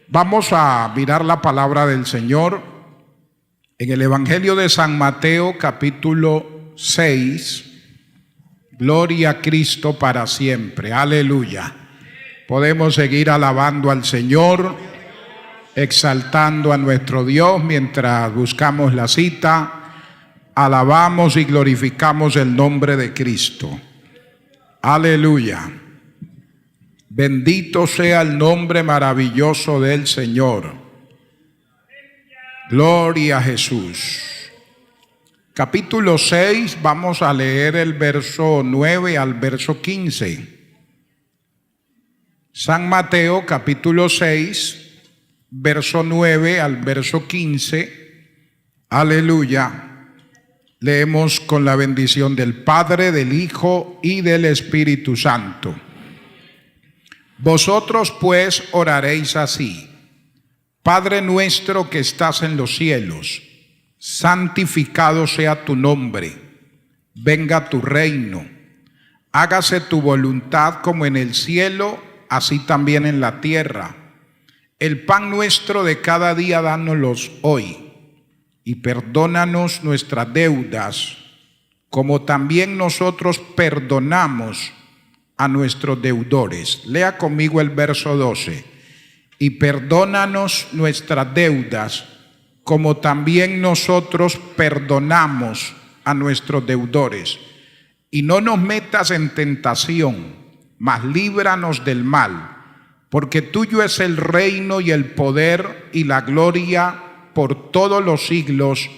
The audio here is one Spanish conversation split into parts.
Vamos a mirar la palabra del Señor en el Evangelio de San Mateo, capítulo 6. Gloria a Cristo para siempre. Aleluya. Podemos seguir alabando al Señor, exaltando a nuestro Dios mientras buscamos la cita. Alabamos y glorificamos el nombre de Cristo. Aleluya. Bendito sea el nombre maravilloso del Señor. Gloria a Jesús. Capítulo 6, vamos a leer el verso 9 al verso 15. San Mateo, capítulo 6, verso 9 al verso 15. Aleluya. Leemos con la bendición del Padre, del Hijo y del Espíritu Santo. Vosotros pues oraréis así: Padre nuestro que estás en los cielos, santificado sea tu nombre, venga tu reino, hágase tu voluntad como en el cielo, así también en la tierra. El pan nuestro de cada día dánoslo hoy, y perdónanos nuestras deudas, como también nosotros perdonamos a nuestros deudores. Lea conmigo el verso 12. Y perdónanos nuestras deudas, como también nosotros perdonamos a nuestros deudores. Y no nos metas en tentación, mas líbranos del mal, porque tuyo es el reino y el poder y la gloria por todos los siglos.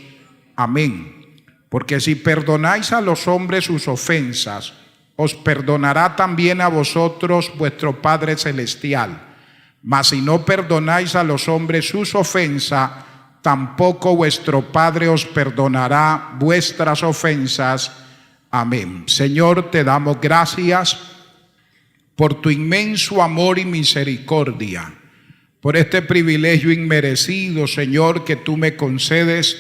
Amén. Porque si perdonáis a los hombres sus ofensas, os perdonará también a vosotros vuestro Padre Celestial. Mas si no perdonáis a los hombres sus ofensas, tampoco vuestro Padre os perdonará vuestras ofensas. Amén. Señor, te damos gracias por tu inmenso amor y misericordia, por este privilegio inmerecido, Señor, que tú me concedes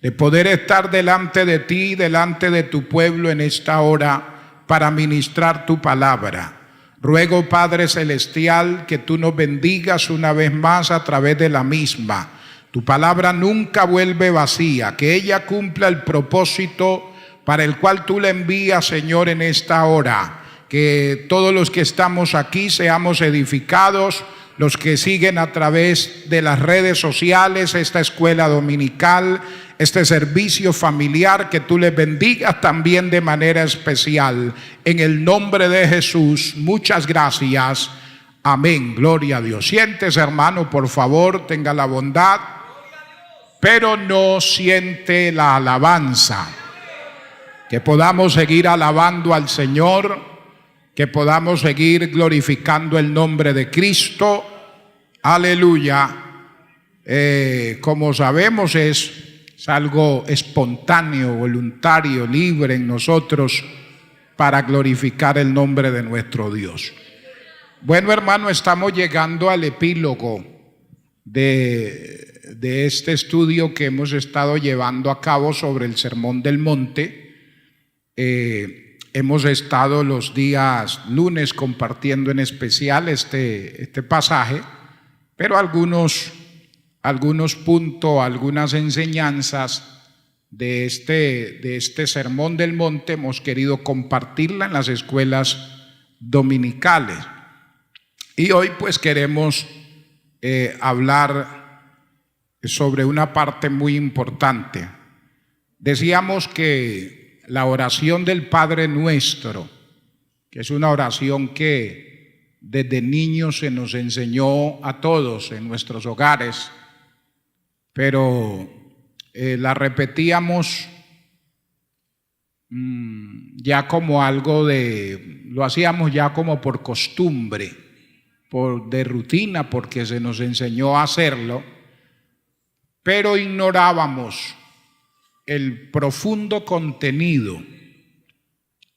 de poder estar delante de ti, delante de tu pueblo en esta hora, para ministrar tu palabra. Ruego, Padre Celestial, que tú nos bendigas una vez más a través de la misma. Tu palabra nunca vuelve vacía, que ella cumpla el propósito para el cual tú la envías, Señor, en esta hora. Que todos los que estamos aquí seamos edificados, los que siguen a través de las redes sociales, esta escuela dominical, este servicio familiar, que tú les bendigas también de manera especial. En el nombre de Jesús, muchas gracias. Amén. Gloria a Dios. Siéntese, hermano, por favor, tenga la bondad, pero no siente la alabanza. Que podamos seguir alabando al Señor, que podamos seguir glorificando el nombre de Cristo. Aleluya. Como sabemos, es algo espontáneo, voluntario, libre en nosotros para glorificar el nombre de nuestro Dios. Bueno, hermano, estamos llegando al epílogo de este estudio que hemos estado llevando a cabo sobre el Sermón del Monte. Hemos estado los días lunes compartiendo en especial este pasaje, pero algunos puntos, algunas enseñanzas de este Sermón del Monte hemos querido compartirla en las escuelas dominicales. Y hoy pues queremos hablar sobre una parte muy importante. Decíamos que la oración del Padre Nuestro, que es una oración que desde niños se nos enseñó a todos en nuestros hogares, pero la repetíamos ya como algo lo hacíamos ya como por costumbre, de rutina, porque se nos enseñó a hacerlo, pero ignorábamos el profundo contenido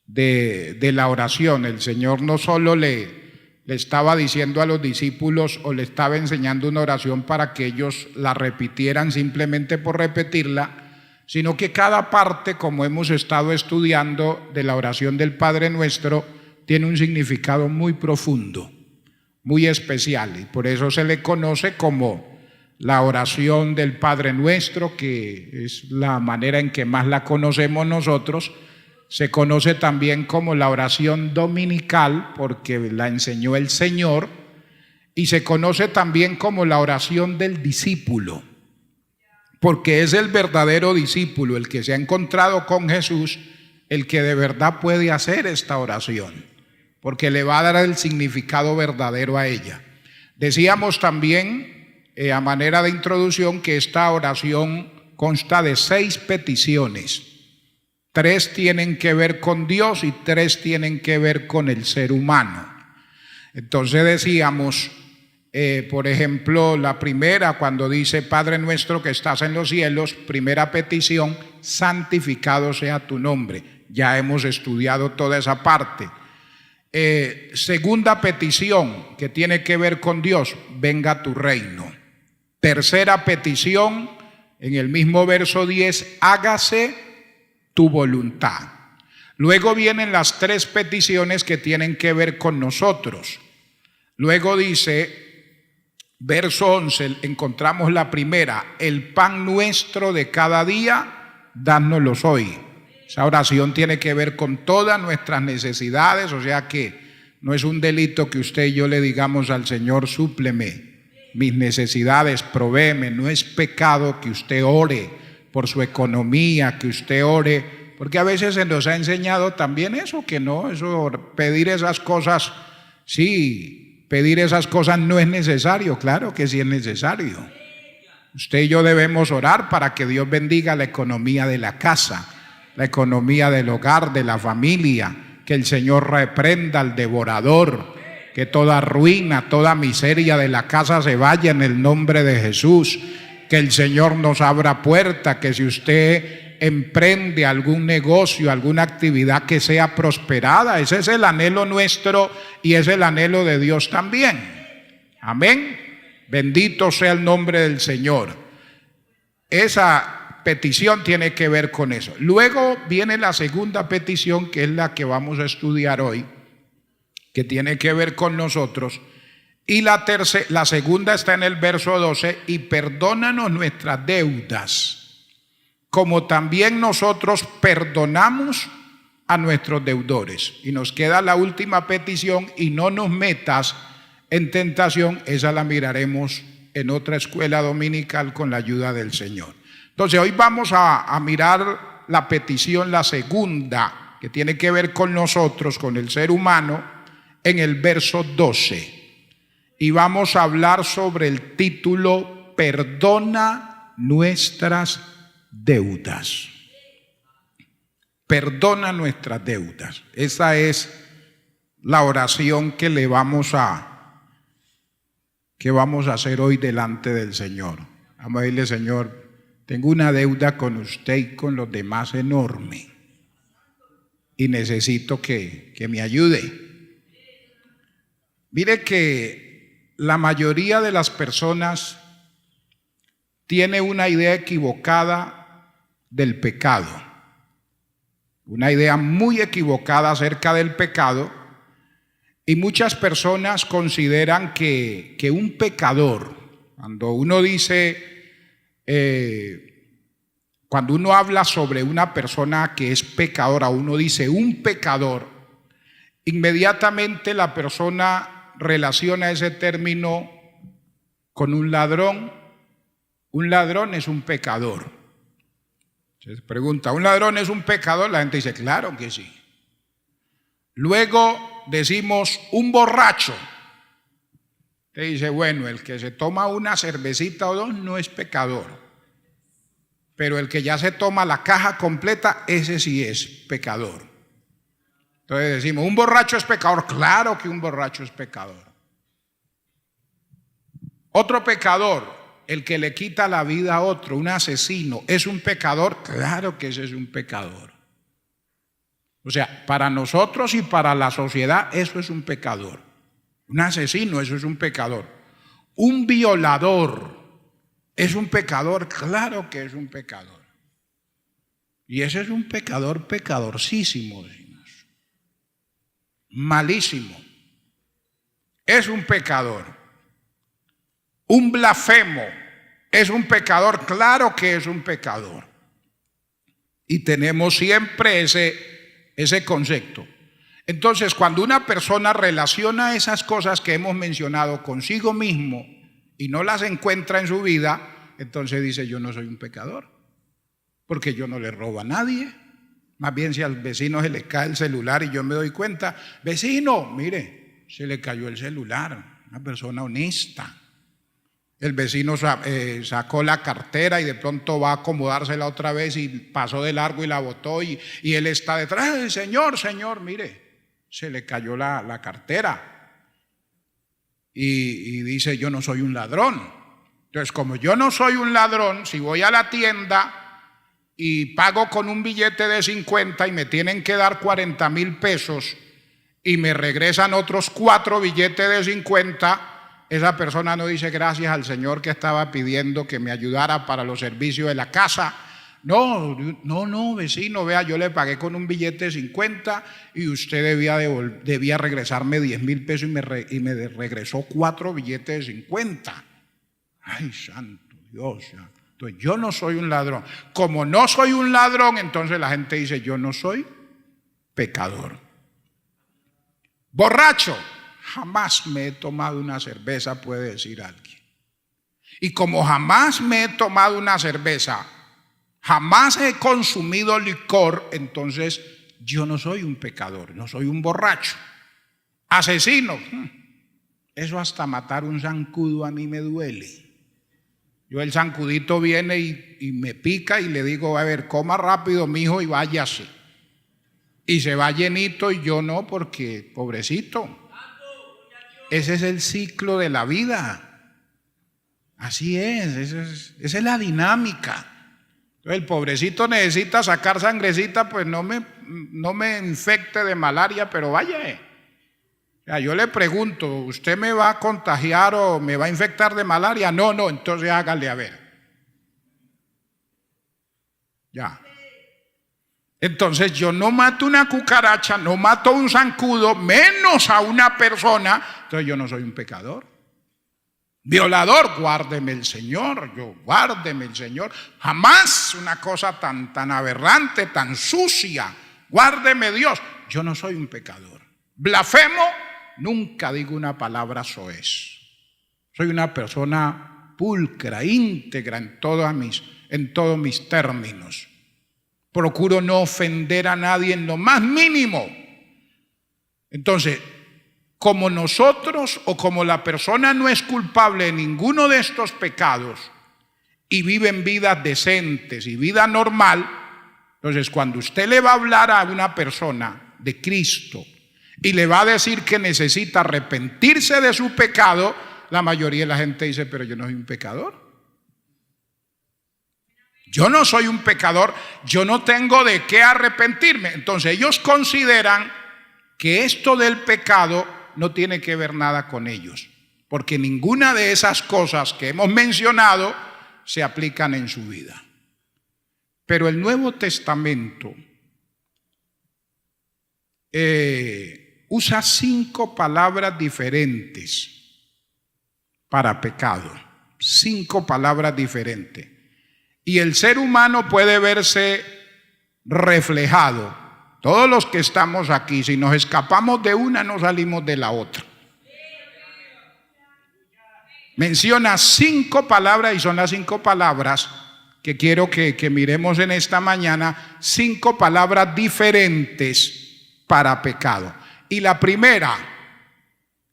de la oración. El Señor no solo le estaba diciendo a los discípulos o le estaba enseñando una oración para que ellos la repitieran simplemente por repetirla, sino que cada parte, como hemos estado estudiando, de la oración del Padre Nuestro tiene un significado muy profundo, muy especial, y por eso se le conoce como la oración del Padre Nuestro, que es la manera en que más la conocemos nosotros. Se conoce también como la oración dominical, porque la enseñó el Señor, y se conoce también como la oración del discípulo, porque es el verdadero discípulo, el que se ha encontrado con Jesús, el que de verdad puede hacer esta oración, porque le va a dar el significado verdadero a ella. Decíamos también, a manera de introducción, que esta oración consta de 6 peticiones. 3 tienen que ver con Dios y 3 tienen que ver con el ser humano. Entonces decíamos, por ejemplo, la primera, cuando dice Padre nuestro que estás en los cielos, primera petición, santificado sea tu nombre. Ya hemos estudiado toda esa parte. Segunda petición, que tiene que ver con Dios, venga tu reino. Tercera petición, en el mismo verso 10, hágase tu voluntad. Luego vienen las 3 peticiones que tienen que ver con nosotros. Luego dice, verso 11, encontramos la primera, el pan nuestro de cada día, dánoslo hoy. Esa oración tiene que ver con todas nuestras necesidades, o sea que no es un delito que usted y yo le digamos al Señor, súpleme mis necesidades, provéeme. No es pecado que usted ore por su economía, que usted ore, porque a veces se nos ha enseñado también eso, que no, eso, pedir esas cosas, sí, pedir esas cosas no es necesario. Claro que sí es necesario. Usted y yo debemos orar para que Dios bendiga la economía de la casa, la economía del hogar, de la familia, que el Señor reprenda al devorador, que toda ruina, toda miseria de la casa se vaya en el nombre de Jesús, que el Señor nos abra puerta, que si usted emprende algún negocio, alguna actividad, que sea prosperada. Ese es el anhelo nuestro y es el anhelo de Dios también. Amén. Bendito sea el nombre del Señor. Esa petición tiene que ver con eso. Luego viene la segunda petición, que es la que vamos a estudiar hoy, que tiene que ver con nosotros. Y la segunda está en el verso 12, y perdónanos nuestras deudas, como también nosotros perdonamos a nuestros deudores. Y nos queda la última petición, y no nos metas en tentación. Esa la miraremos en otra escuela dominical con la ayuda del Señor. Entonces hoy vamos a mirar la petición, la segunda, que tiene que ver con nosotros, con el ser humano, en el verso 12. Y vamos a hablar sobre el título, perdona nuestras deudas. Perdona nuestras deudas. Esa es la oración que vamos a hacer hoy delante del Señor. Vamos a decirle, Señor, tengo una deuda con usted y con los demás enorme, y necesito que me ayude. Mire que la mayoría de las personas tiene una idea equivocada del pecado, una idea muy equivocada acerca del pecado, y muchas personas consideran que un pecador, cuando uno dice, cuando uno habla sobre una persona que es pecadora, uno dice un pecador, inmediatamente la persona relaciona ese término con un ladrón. Un ladrón es un pecador. Se pregunta, ¿un ladrón es un pecador? La gente dice, claro que sí. Luego decimos un borracho. Te dice, bueno, el que se toma una cervecita o 2 no es pecador, pero el que ya se toma la caja completa, ese sí es pecador. Entonces decimos, ¿un borracho es pecador? Claro que un borracho es pecador. Otro pecador, el que le quita la vida a otro, un asesino, ¿es un pecador? Claro que ese es un pecador. O sea, para nosotros y para la sociedad eso es un pecador. Un asesino, eso es un pecador. Un violador, ¿es un pecador? Claro que es un pecador. Y ese es un pecador pecadorcísimo, malísimo. es un pecador. Un blasfemo es un pecador, claro que es un pecador. Y tenemos siempre ese concepto. Entonces, cuando una persona relaciona esas cosas que hemos mencionado consigo mismo y no las encuentra en su vida, entonces dice: yo no soy un pecador, porque yo no le robo a nadie. Más bien, si al vecino se le cae el celular y yo me doy cuenta: vecino, mire, se le cayó el celular, una persona honesta. El vecino sacó la cartera y de pronto va a acomodársela otra vez y pasó de largo y la botó, y él está detrás: señor, mire, se le cayó la cartera. Y dice: yo no soy un ladrón. Entonces, como yo no soy un ladrón, si voy a la tienda y pago con un billete de 50 y me tienen que dar 40,000 pesos y me regresan otros 4 billetes de 50, esa persona no dice: gracias al señor que estaba pidiendo que me ayudara para los servicios de la casa. No, vecino, vea, yo le pagué con un billete de 50 y usted debía regresarme 10,000 pesos y me regresó 4 billetes de 50. Ay, santo Dios. Entonces, yo no soy un ladrón. Como no soy un ladrón, entonces la gente dice: yo no soy pecador. Borracho: jamás me he tomado una cerveza, puede decir alguien. Y como jamás me he tomado una cerveza, jamás he consumido licor, entonces yo no soy un pecador, no soy un borracho. Asesino: eso hasta matar un zancudo a mí me duele. Yo, el zancudito viene y me pica y le digo: a ver, coma rápido, mijo, y váyase. Y se va llenito y yo no, porque pobrecito. Ese es el ciclo de la vida. Así es, esa es la dinámica. Entonces, el pobrecito necesita sacar sangrecita, pues no me infecte de malaria, pero vaya. O sea, yo le pregunto: ¿usted me va a contagiar o me va a infectar de malaria? No, entonces hágale a ver. Ya. Entonces, yo no mato una cucaracha, no mato un zancudo, menos a una persona. Entonces, yo no soy un pecador. Violador: guárdeme el Señor, guárdeme el Señor. Jamás una cosa tan aberrante, tan sucia. Guárdeme Dios. Yo no soy un pecador. Blasfemo: nunca digo una palabra soez. Soy una persona pulcra, íntegra en todos mis términos. Procuro no ofender a nadie en lo más mínimo. Entonces, como nosotros o como la persona no es culpable de ninguno de estos pecados y vive en vidas decentes y vida normal, entonces cuando usted le va a hablar a una persona de Cristo y le va a decir que necesita arrepentirse de su pecado, la mayoría de la gente dice: pero yo no soy un pecador. Yo no soy un pecador, yo no tengo de qué arrepentirme. Entonces ellos consideran que esto del pecado no tiene que ver nada con ellos, porque ninguna de esas cosas que hemos mencionado se aplican en su vida. Pero el Nuevo Testamento usa 5 palabras diferentes para pecado. 5 palabras diferentes. Y el ser humano puede verse reflejado. Todos los que estamos aquí, si nos escapamos de una, no salimos de la otra. Menciona 5 palabras y son las 5 palabras que quiero que miremos en esta mañana. 5 palabras diferentes para pecado. Y la primera,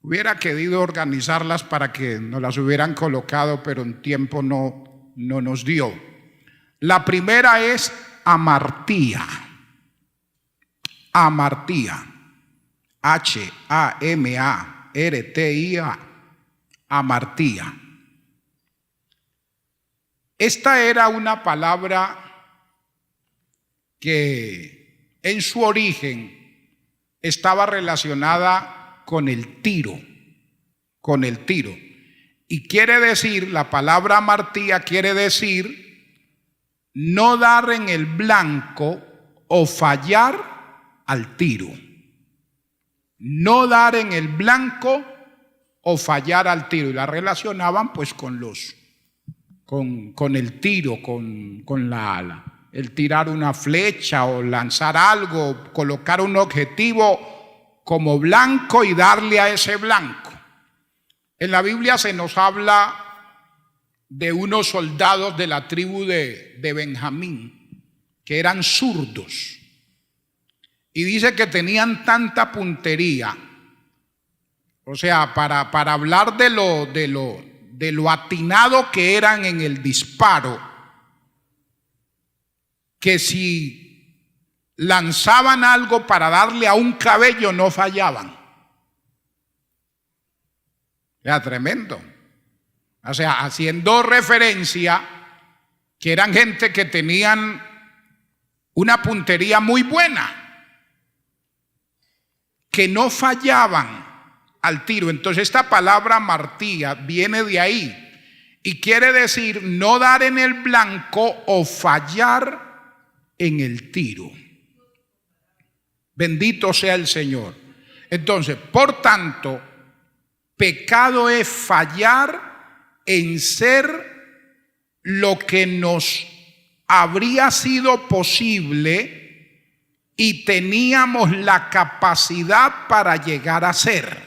hubiera querido organizarlas para que nos las hubieran colocado, pero en tiempo no nos dio. La primera es amartía. Amartía. H-A-M-A-R-T-I-A. Amartía. Esta era una palabra que en su origen estaba relacionada con el tiro. Con el tiro. Y quiere decir, la palabra amartía quiere decir no dar en el blanco o fallar al tiro. No dar en el blanco o fallar al tiro. Y la relacionaban pues con el tiro, con el tirar una flecha o lanzar algo, colocar un objetivo como blanco y darle a ese blanco. En la Biblia se nos habla de unos soldados de la tribu de Benjamín que eran zurdos. Y dice que tenían tanta puntería, o sea, para hablar de lo atinado que eran en el disparo, que si lanzaban algo para darle a un cabello no fallaban. Era tremendo. O sea, haciendo referencia que eran gente que tenían una puntería muy buena, que no fallaban al tiro. Entonces esta palabra martía viene de ahí y quiere decir no dar en el blanco o fallar en el tiro. Bendito sea el Señor. Entonces, por tanto, pecado es fallar en ser lo que nos habría sido posible y teníamos la capacidad para llegar a ser.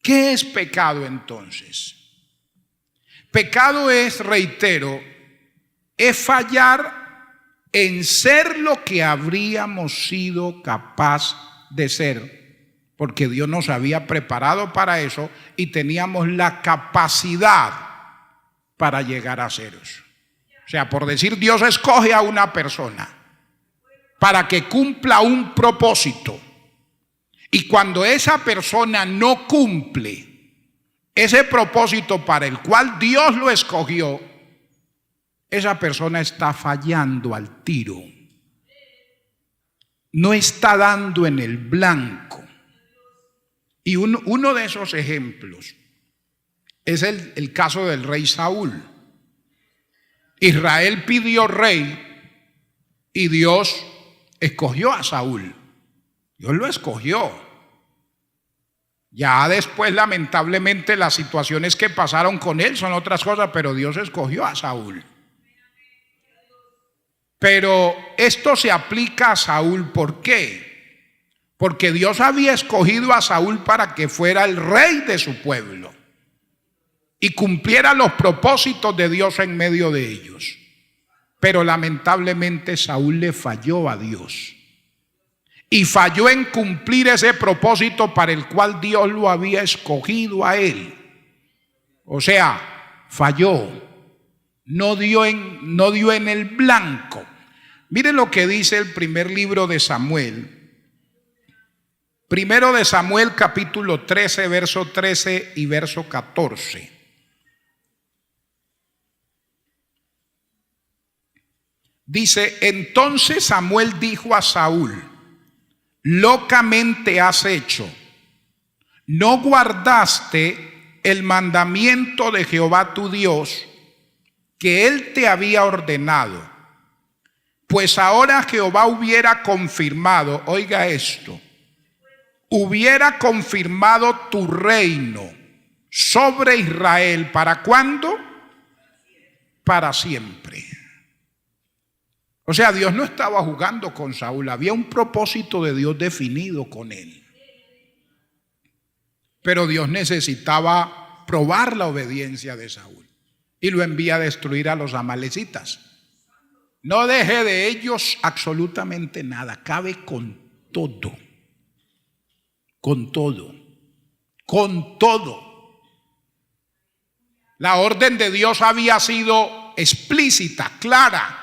¿Qué es pecado entonces? Pecado es, reitero, es fallar en ser lo que habríamos sido capaz de ser, porque Dios nos había preparado para eso y teníamos la capacidad para llegar a ser eso. O sea, por decir, Dios escoge a una persona para que cumpla un propósito. Y cuando esa persona no cumple ese propósito para el cual Dios lo escogió, esa persona está fallando al tiro. No está dando en el blanco. Y uno de esos ejemplos es el caso del rey Saúl. Israel pidió rey y Dios escogió a Saúl. Dios lo escogió. Ya después, lamentablemente, las situaciones que pasaron con él son otras cosas, pero Dios escogió a Saúl. Pero esto se aplica a Saúl, ¿por qué? Porque Dios había escogido a Saúl para que fuera el rey de su pueblo y cumpliera los propósitos de Dios en medio de ellos. Pero lamentablemente Saúl le falló a Dios y falló en cumplir ese propósito para el cual Dios lo había escogido a él. O sea, falló, no dio en el blanco. Miren lo que dice el primer libro de Samuel. Primero de Samuel, capítulo 13, verso 13 y verso 14. Dice: entonces Samuel dijo a Saúl: locamente has hecho, no guardaste el mandamiento de Jehová tu Dios, que él te había ordenado. Pues ahora Jehová hubiera confirmado, oiga esto, hubiera confirmado tu reino sobre Israel. ¿Para cuándo? Para siempre. O sea, Dios no estaba jugando con Saúl, había un propósito de Dios definido con él. Pero Dios necesitaba probar la obediencia de Saúl y lo envía a destruir a los amalecitas. No deje de ellos absolutamente nada, cabe con todo, con todo, con todo. La orden de Dios había sido explícita, clara.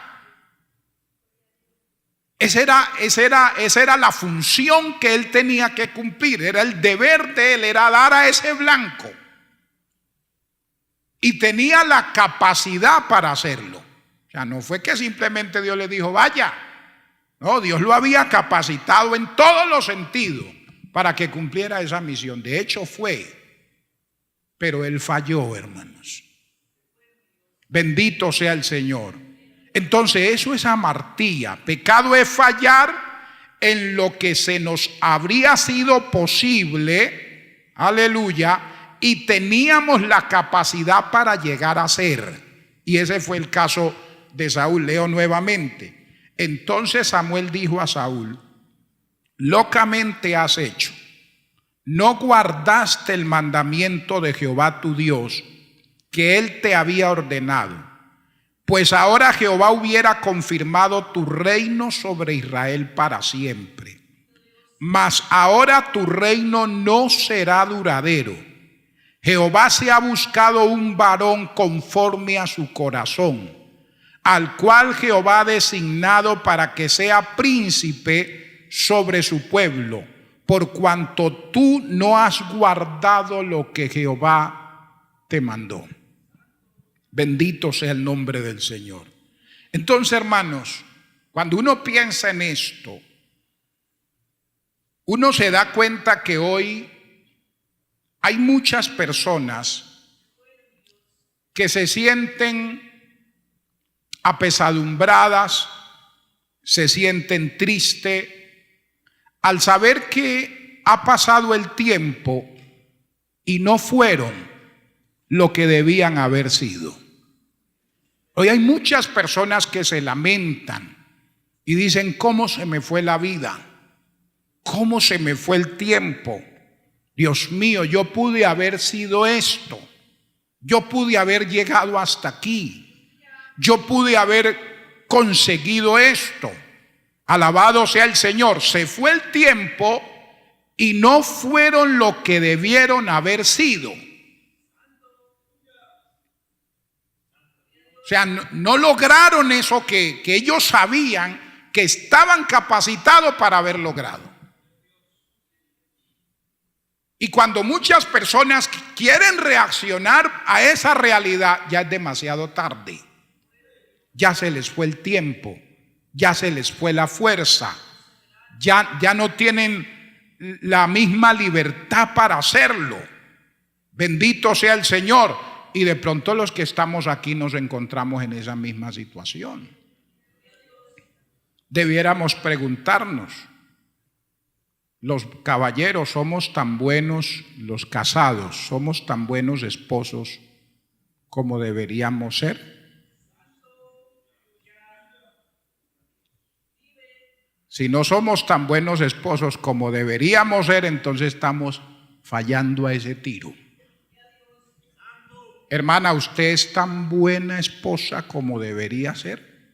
Esa era la función que él tenía que cumplir, era el deber de él, era dar a ese blanco. Y tenía la capacidad para hacerlo. O sea, no fue que simplemente Dios le dijo, vaya. No, Dios lo había capacitado en todos los sentidos para que cumpliera esa misión. De hecho fue, pero él falló, hermanos. Bendito sea el Señor. Entonces eso es amartía. Pecado es fallar en lo que se nos habría sido posible aleluya, y teníamos la capacidad para llegar a ser. Y ese fue el caso de Saúl. Leo nuevamente. Entonces Samuel dijo a Saúl: locamente has hecho, no guardaste el mandamiento de Jehová tu Dios, que él te había ordenado. Pues ahora Jehová hubiera confirmado tu reino sobre Israel para siempre. Mas ahora tu reino no será duradero. Jehová se ha buscado un varón conforme a su corazón, al cual Jehová ha designado para que sea príncipe sobre su pueblo, por cuanto tú no has guardado lo que Jehová te mandó. Bendito sea el nombre del Señor. Entonces, hermanos, cuando uno piensa en esto, uno se da cuenta que hoy hay muchas personas que se sienten apesadumbradas, se sienten tristes al saber que ha pasado el tiempo y no fueron lo que debían haber sido. Hoy hay muchas personas que se lamentan y dicen: ¿cómo se me fue la vida? ¿Cómo se me fue el tiempo? Dios mío, yo pude haber sido esto. Yo pude haber llegado hasta aquí. Yo pude haber conseguido esto. Alabado sea el Señor. Se fue el tiempo y no fueron lo que debieron haber sido. O sea, no lograron eso que ellos sabían que estaban capacitados para haber logrado. Y cuando muchas personas quieren reaccionar a esa realidad, ya es demasiado tarde. Ya se les fue el tiempo, ya se les fue la fuerza, ya no tienen la misma libertad para hacerlo. Bendito sea el Señor. Y de pronto los que estamos aquí nos encontramos en esa misma situación. Debiéramos preguntarnos: los caballeros somos tan buenos, los casados somos tan buenos esposos como deberíamos ser. Si no somos tan buenos esposos como deberíamos ser, entonces estamos fallando a ese tiro. Hermana, ¿usted es tan buena esposa como debería ser?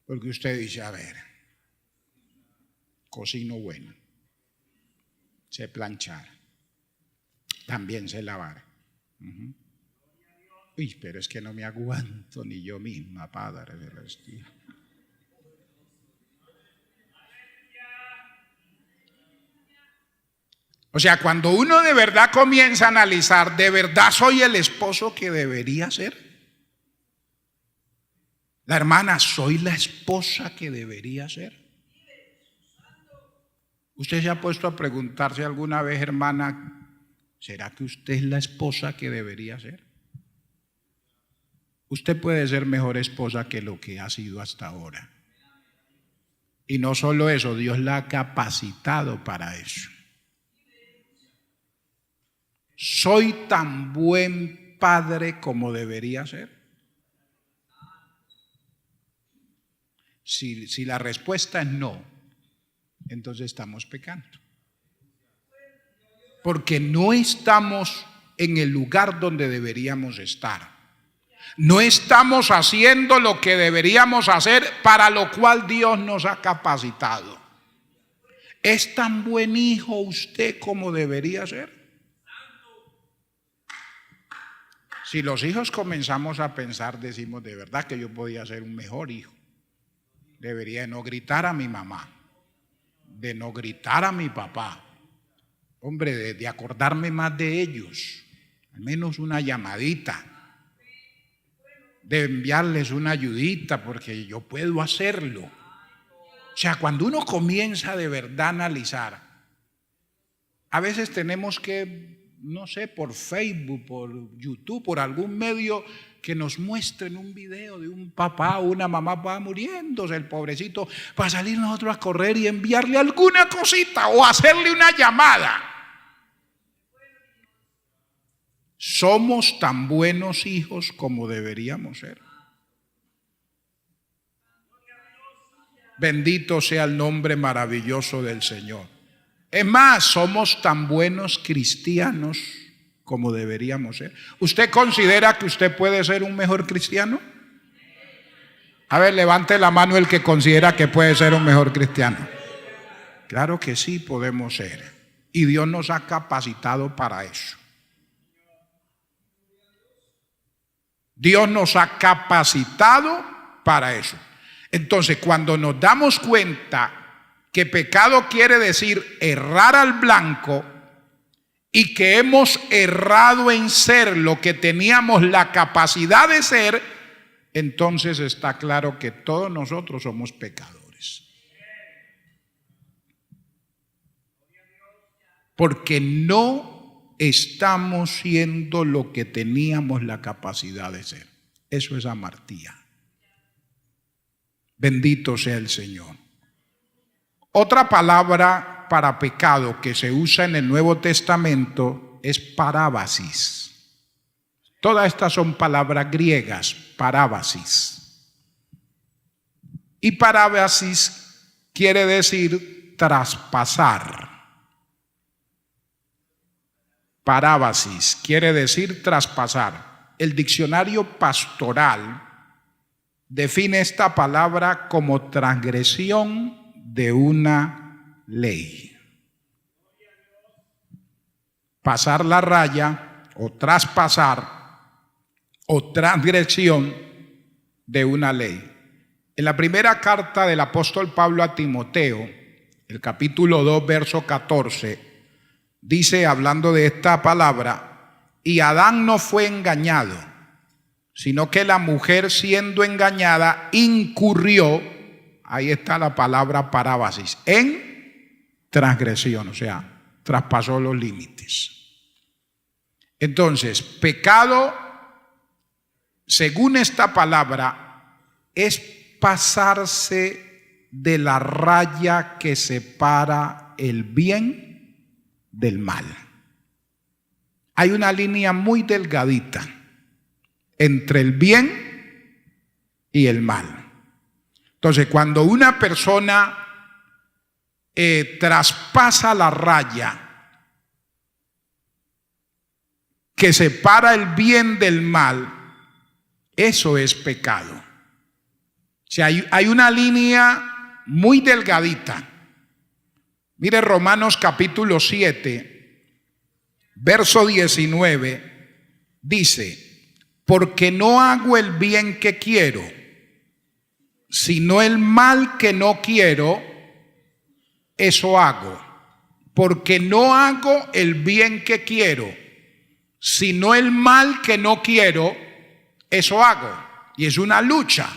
Porque usted dice: a ver, cocino bueno, sé planchar, también sé lavar. Uy, pero es que no me aguanto ni yo misma, Padre celestial. O sea, cuando uno de verdad comienza a analizar, ¿de verdad soy el esposo que debería ser? La hermana, ¿soy la esposa que debería ser? ¿Usted se ha puesto a preguntarse alguna vez, hermana, ¿será que usted es la esposa que debería ser? Usted puede ser mejor esposa que lo que ha sido hasta ahora. Y no solo eso, Dios la ha capacitado para eso. ¿Soy tan buen padre como debería ser? Si la respuesta es no, entonces estamos pecando. Porque no estamos en el lugar donde deberíamos estar. No estamos haciendo lo que deberíamos hacer, para lo cual Dios nos ha capacitado. ¿Es tan buen hijo usted como debería ser? Si los hijos comenzamos a pensar, decimos: de verdad que yo podía ser un mejor hijo. Debería no gritar a mi mamá, de no gritar a mi papá. Hombre, de acordarme más de ellos, al menos una llamadita, de enviarles una ayudita, porque yo puedo hacerlo. O sea, cuando uno comienza de verdad a analizar, a veces tenemos que no sé, por Facebook, por YouTube, por algún medio, que nos muestren un video de un papá o una mamá va muriéndose, el pobrecito, para salir nosotros a correr y enviarle alguna cosita o hacerle una llamada. Somos tan buenos hijos como deberíamos ser. Bendito sea el nombre maravilloso del Señor. Es más, somos tan buenos cristianos como deberíamos ser. ¿Usted considera que usted puede ser un mejor cristiano? A ver, levante la mano el que considera que puede ser un mejor cristiano. Claro que sí podemos ser. Y Dios nos ha capacitado para eso. Dios nos ha capacitado para eso. Entonces, cuando nos damos cuenta que pecado quiere decir errar al blanco y que hemos errado en ser lo que teníamos la capacidad de ser, entonces está claro que todos nosotros somos pecadores. Porque no estamos siendo lo que teníamos la capacidad de ser. Eso es amartía. Bendito sea el Señor. Otra palabra para pecado que se usa en el Nuevo Testamento es parábasis. Todas estas son palabras griegas, parábasis. Y parábasis quiere decir traspasar. Parábasis quiere decir traspasar. El diccionario pastoral define esta palabra como transgresión de una ley. Pasar la raya o traspasar o transgresión de una ley. En la primera carta del apóstol Pablo a Timoteo, el capítulo 2, verso 14, dice, hablando de esta palabra, y Adán no fue engañado, sino que la mujer siendo engañada incurrió, ahí está la palabra parábasis, en transgresión, o sea, traspasó los límites. Entonces, pecado, según esta palabra, es pasarse de la raya que separa el bien del mal. Hay una línea muy delgadita entre el bien y el mal. Entonces, cuando una persona traspasa la raya que separa el bien del mal, eso es pecado. O sea, hay una línea muy delgadita. Mire Romanos capítulo 7, verso 19, dice, porque no hago el bien que quiero, sino el mal que no quiero, eso hago. Porque no hago el bien que quiero, sino el mal que no quiero, eso hago. Y es una lucha,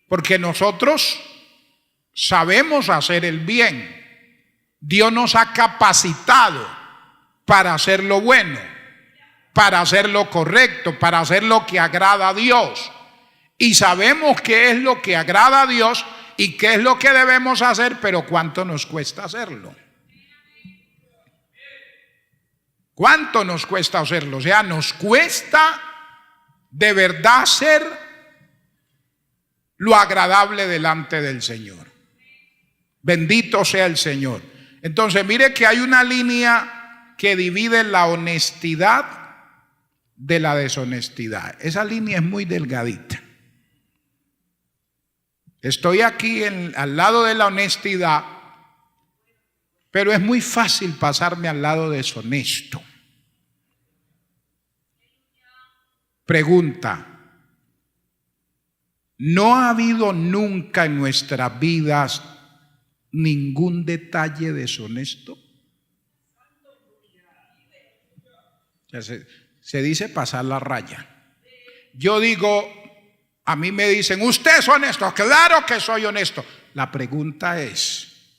porque nosotros sabemos hacer el bien. Dios nos ha capacitado para hacer lo bueno, para hacer lo correcto, para hacer lo que agrada a Dios. Y sabemos qué es lo que agrada a Dios y qué es lo que debemos hacer, pero ¿cuánto nos cuesta hacerlo? ¿Cuánto nos cuesta hacerlo? O sea, nos cuesta de verdad hacer lo agradable delante del Señor. Bendito sea el Señor. Entonces, mire que hay una línea que divide la honestidad de la deshonestidad. Esa línea es muy delgadita. Estoy aquí al lado de la honestidad, pero es muy fácil pasarme al lado deshonesto. Pregunta: ¿no ha habido nunca en nuestras vidas ningún detalle deshonesto? O sea, se dice pasar la raya. Yo digo, a mí me dicen, usted es honesto. Claro que soy honesto. La pregunta es,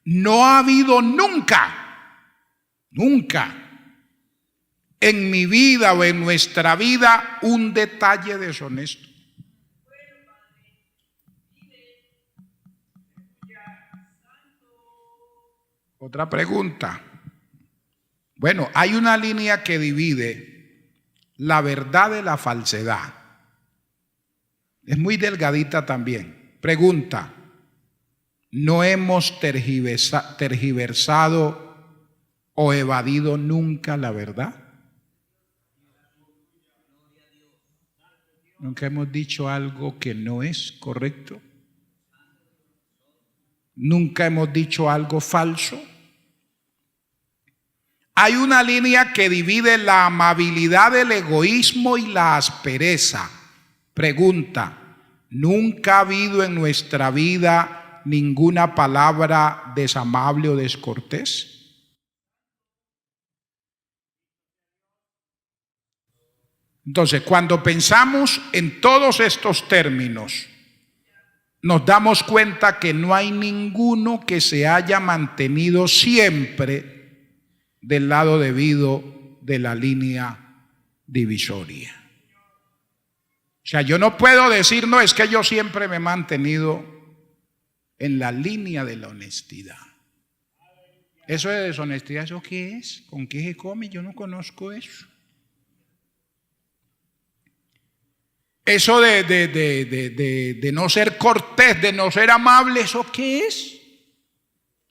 ¿no ha habido nunca en mi vida o en nuestra vida un detalle deshonesto? Otra pregunta. Bueno, hay una línea que divide la verdad de la falsedad. Es muy delgadita también. Pregunta. ¿No hemos tergiversado o evadido nunca la verdad? ¿Nunca hemos dicho algo que no es correcto? ¿Nunca hemos dicho algo falso? Hay una línea que divide la amabilidad del egoísmo y la aspereza. Pregunta, ¿nunca ha habido en nuestra vida ninguna palabra desamable o descortés? Entonces, cuando pensamos en todos estos términos, nos damos cuenta que no hay ninguno que se haya mantenido siempre del lado debido de la línea divisoria. O sea, yo no puedo decir, no, es que yo siempre me he mantenido en la línea de la honestidad. Eso de deshonestidad, ¿eso qué es? ¿Con qué se come? Yo no conozco eso. Eso de no ser cortés, de no ser amable, ¿eso qué es?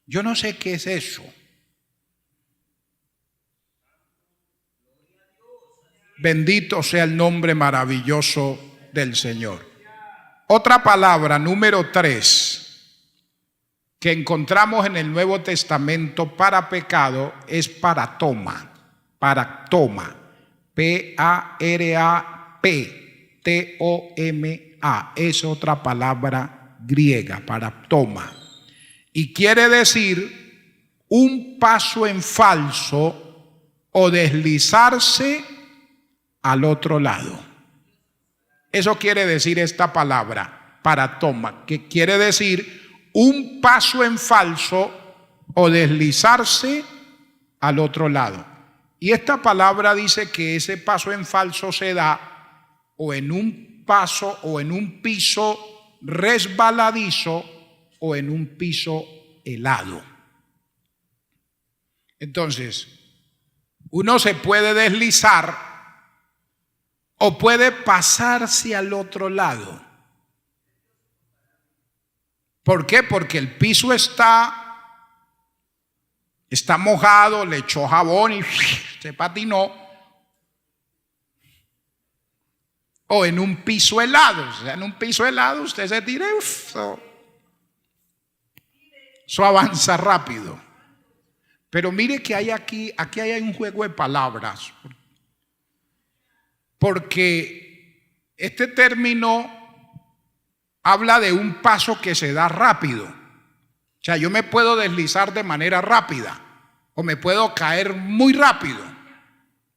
Yo no sé qué es eso. Bendito sea el nombre maravilloso del Señor. Otra palabra, número 3, que encontramos en el Nuevo Testamento para pecado es paratoma. Paratoma. P-A-R-A-P-T-O-M-A. Es otra palabra griega, paratoma. Y quiere decir un paso en falso o deslizarse al otro lado. Eso quiere decir esta palabra, paratoma, que quiere decir un paso en falso o deslizarse al otro lado. Y esta palabra dice que ese paso en falso se da o en un paso o en un piso resbaladizo o en un piso helado. Entonces, uno se puede deslizar o puede pasarse al otro lado. ¿Por qué? Porque el piso está mojado, le echó jabón y se patinó. O en un piso helado. O sea, en un piso helado usted se tira y eso avanza rápido. Pero mire que hay aquí hay un juego de palabras. Porque este término habla de un paso que se da rápido. O sea, yo me puedo deslizar de manera rápida o me puedo caer muy rápido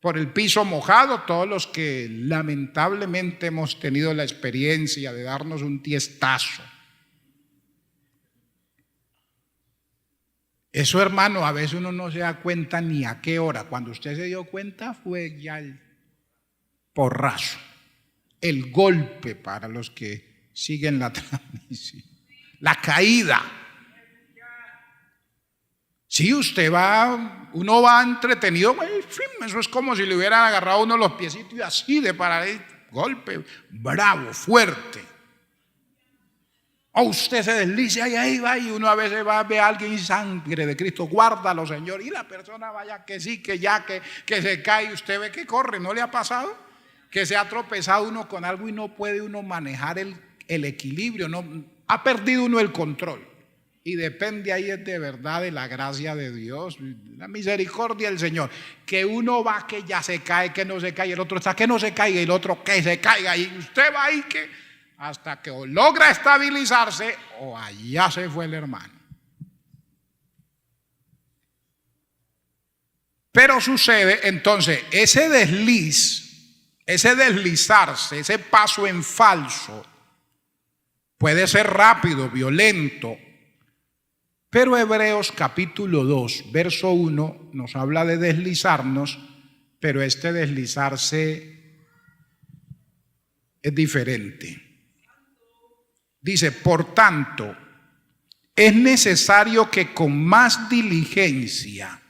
por el piso mojado. Todos los que lamentablemente hemos tenido la experiencia de darnos un tiestazo. Eso, hermano, a veces uno no se da cuenta ni a qué hora. Cuando usted se dio cuenta fue ya el porrazo, el golpe para los que siguen la transmisión, la caída. Si usted uno va entretenido, eso es como si le hubieran agarrado uno los piecitos y así de parar, golpe bravo, fuerte. O usted se desliza y ahí va, y uno a veces ve a alguien y sangre de Cristo, guárdalo, Señor, y la persona vaya que sí, que ya, que se cae y usted ve que corre. ¿No le ha pasado? Que se ha tropezado uno con algo y no puede uno manejar el equilibrio, no, ha perdido uno el control. Y depende ahí de verdad de la gracia de Dios, la misericordia del Señor. Que uno va que ya se cae, que no se cae, el otro está que no se caiga y el otro que se caiga. Y usted va ahí que hasta que o logra estabilizarse o allá se fue el hermano. Pero sucede entonces ese deslizarse, ese paso en falso puede ser rápido, violento. Pero Hebreos capítulo 2, verso 1 nos habla de deslizarnos pero este deslizarse es diferente. Dice, por tanto, es necesario que con más diligencia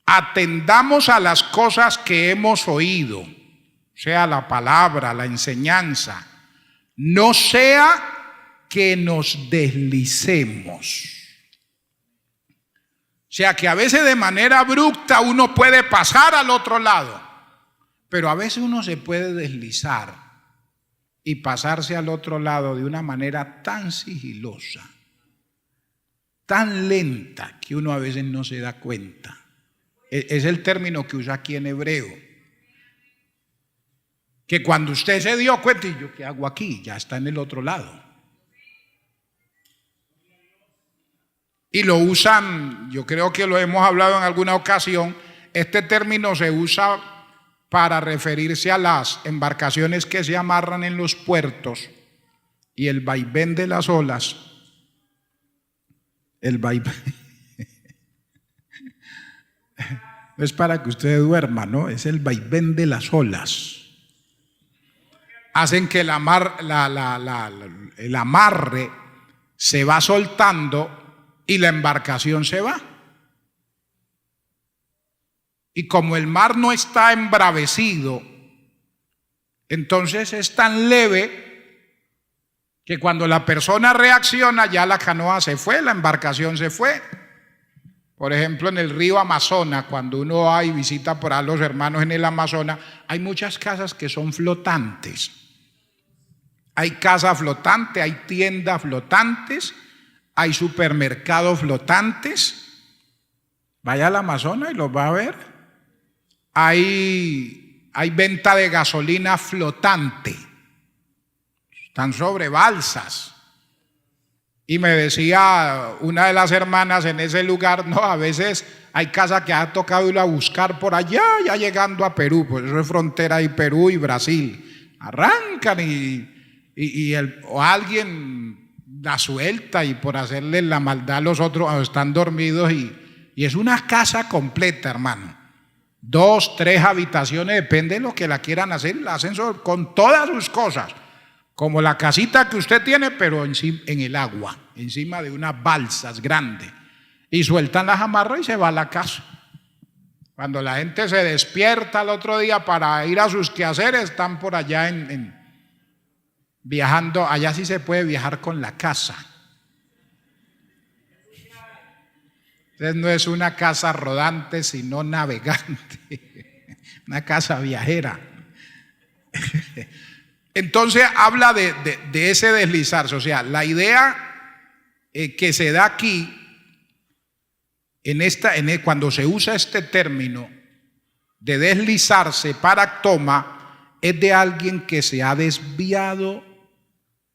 atendamos a las cosas que hemos oído, o sea, la palabra, la enseñanza, no sea que nos deslicemos. O sea, que a veces de manera abrupta uno puede pasar al otro lado, pero a veces uno se puede deslizar y pasarse al otro lado de una manera tan sigilosa, tan lenta, que uno a veces no se da cuenta. Es el término que usa aquí en hebreo. Que cuando usted se dio cuenta, y yo, ¿qué hago aquí? Ya está en el otro lado. Y lo usan, yo creo que lo hemos hablado en alguna ocasión, este término se usa para referirse a las embarcaciones que se amarran en los puertos y el vaivén de las olas. El vaivén. No es para que usted duerma, ¿no? Es el vaivén de las olas. Hacen que el amarre se va soltando y la embarcación se va. Y como el mar no está embravecido, entonces es tan leve que cuando la persona reacciona ya la canoa se fue, la embarcación se fue. Por ejemplo, en el río Amazonas, cuando uno va y visita por ahí a los hermanos en el Amazonas, hay muchas casas que son flotantes. Hay casa flotante, hay tiendas flotantes, hay supermercados flotantes. Vaya al Amazonas y los va a ver. Hay venta de gasolina flotante. Están sobre balsas. Y me decía una de las hermanas en ese lugar, no, a veces hay casa que ha tocado ir a buscar por allá, ya llegando a Perú, pues eso es frontera de Perú y Brasil. Arrancan o alguien la suelta y por hacerle la maldad a los otros están dormidos y es una casa completa, hermano. 2, 3 habitaciones, depende de lo que la quieran hacer, la hacen con todas sus cosas. Como la casita que usted tiene, pero en el agua, encima de unas balsas grandes. Y sueltan las amarras y se va a la casa. Cuando la gente se despierta al otro día para ir a sus quehaceres, están por allá viajando. Allá sí se puede viajar con la casa. Entonces no es una casa rodante, sino navegante. Una casa viajera. Entonces habla de ese deslizarse, o sea, la idea que se da aquí, cuando se usa este término de deslizarse, paractoma, es de alguien que se ha desviado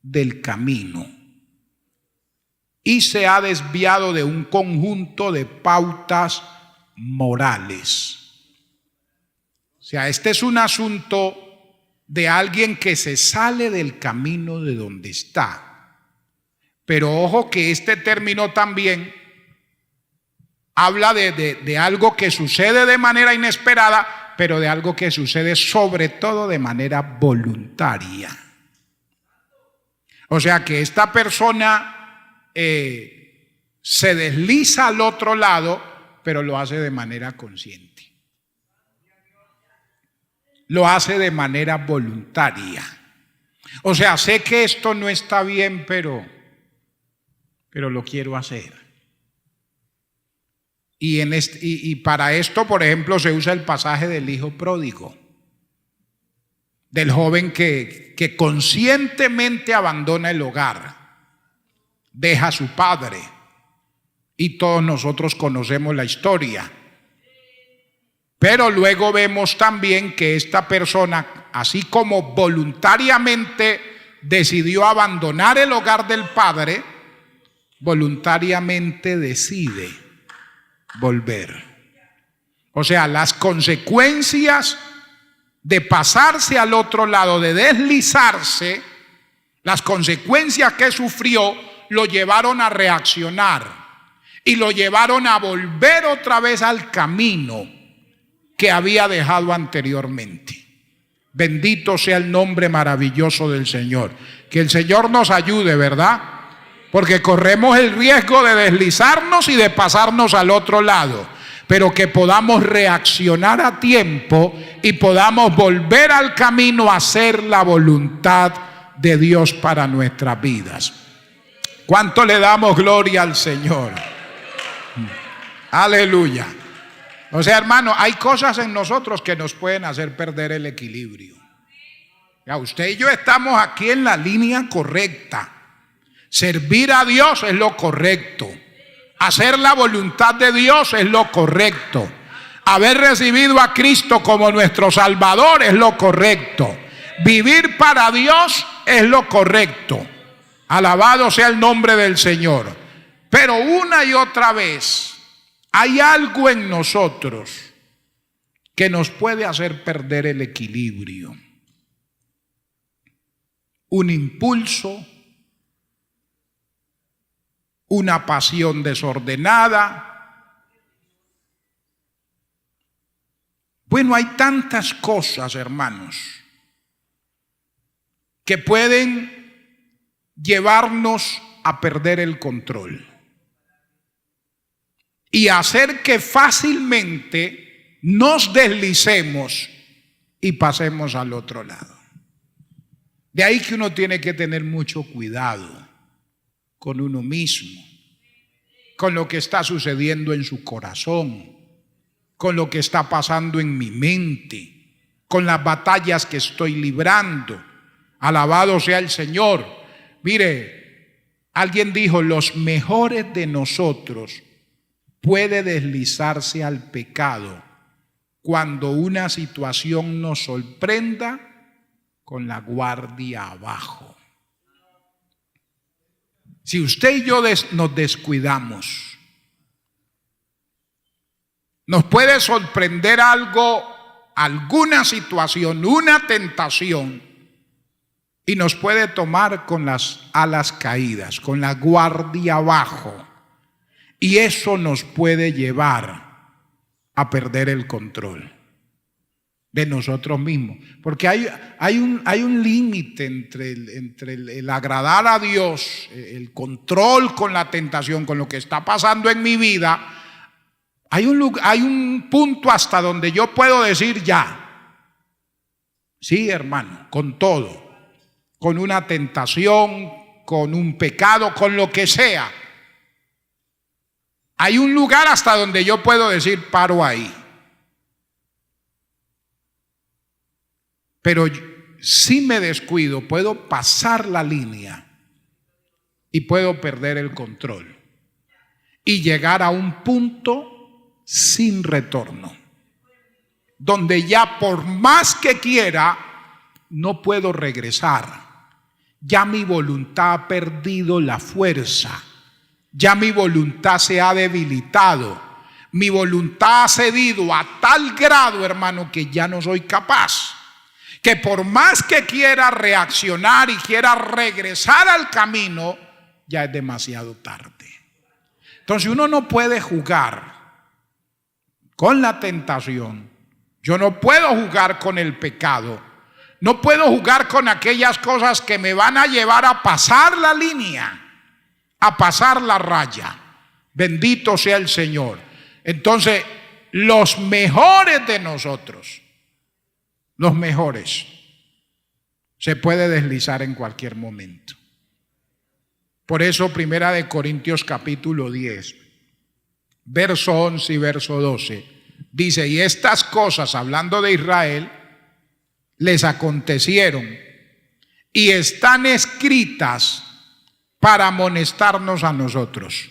del camino y se ha desviado de un conjunto de pautas morales. O sea, este es un asunto de alguien que se sale del camino de donde está. Pero ojo que este término también habla de algo que sucede de manera inesperada, pero de algo que sucede sobre todo de manera voluntaria. O sea que esta persona se desliza al otro lado, pero lo hace de manera consciente. Lo hace de manera voluntaria. O sea, sé que esto no está bien, pero lo quiero hacer. Y para esto, por ejemplo, se usa el pasaje del hijo pródigo, del joven que conscientemente abandona el hogar, deja a su padre, y todos nosotros conocemos la historia. Pero luego vemos también que esta persona, así como voluntariamente decidió abandonar el hogar del padre, voluntariamente decide volver. O sea, las consecuencias de pasarse al otro lado, de deslizarse, las consecuencias que sufrió lo llevaron a reaccionar y lo llevaron a volver otra vez al camino que había dejado anteriormente. Bendito sea el nombre maravilloso del Señor. Que el Señor nos ayude, ¿verdad? Porque corremos el riesgo de deslizarnos y de pasarnos al otro lado, pero que podamos reaccionar a tiempo y podamos volver al camino a hacer la voluntad de Dios para nuestras vidas. ¿Cuánto le damos gloria al Señor? Aleluya. O sea, hermano, hay cosas en nosotros que nos pueden hacer perder el equilibrio. Ya, usted y yo estamos aquí en la línea correcta. Servir a Dios es lo correcto. Hacer la voluntad de Dios es lo correcto. Haber recibido a Cristo como nuestro Salvador es lo correcto. Vivir para Dios es lo correcto. Alabado sea el nombre del Señor. Pero una y otra vez hay algo en nosotros que nos puede hacer perder el equilibrio. Un impulso, una pasión desordenada. Bueno, hay tantas cosas, hermanos, que pueden llevarnos a perder el control y hacer que fácilmente nos deslicemos y pasemos al otro lado. De ahí que uno tiene que tener mucho cuidado con uno mismo, con lo que está sucediendo en su corazón, con lo que está pasando en mi mente, con las batallas que estoy librando. Alabado sea el Señor. Mire, alguien dijo, los mejores de nosotros puede deslizarse al pecado cuando una situación nos sorprenda con la guardia abajo. Si usted y yo nos descuidamos, nos puede sorprender algo, alguna situación, una tentación, y nos puede tomar con las alas caídas, con la guardia abajo. Y eso nos puede llevar a perder el control de nosotros mismos. Porque hay un límite entre el agradar a Dios, el control con la tentación, con lo que está pasando en mi vida. Hay un punto hasta donde yo puedo decir ya. Sí, hermano, con todo. Con una tentación, con un pecado, con lo que sea. Hay un lugar hasta donde yo puedo decir paro ahí. Pero si me descuido, puedo pasar la línea y puedo perder el control y llegar a un punto sin retorno, donde ya por más que quiera, no puedo regresar. Ya mi voluntad ha perdido la fuerza. Ya mi voluntad se ha debilitado. Mi voluntad ha cedido a tal grado, hermano, que ya no soy capaz. Que por más que quiera reaccionar y quiera regresar al camino, ya es demasiado tarde. Entonces uno no puede jugar con la tentación. Yo no puedo jugar con el pecado. No puedo jugar con aquellas cosas que me van a llevar a pasar la línea, a pasar la raya. Bendito sea el Señor. Entonces, los mejores de nosotros, los mejores, se puede deslizar en cualquier momento. Por eso, 1 Corintios capítulo 10, verso 11 y verso 12, dice, y estas cosas, hablando de Israel, les acontecieron y están escritas para amonestarnos a nosotros.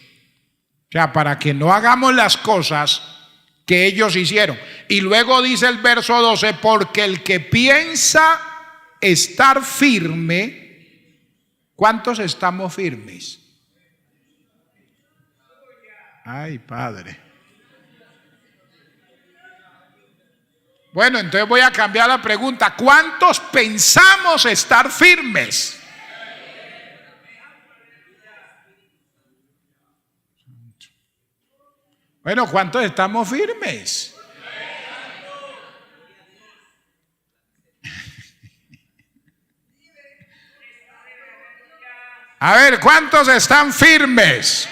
O sea, para que no hagamos las cosas que ellos hicieron. Y luego dice el verso 12, porque el que piensa estar firme, ¿cuántos estamos firmes? Ay, Padre. Bueno, entonces voy a cambiar la pregunta. ¿Cuántos pensamos estar firmes? Bueno, ¿cuántos estamos firmes? A ver, ¿cuántos están firmes?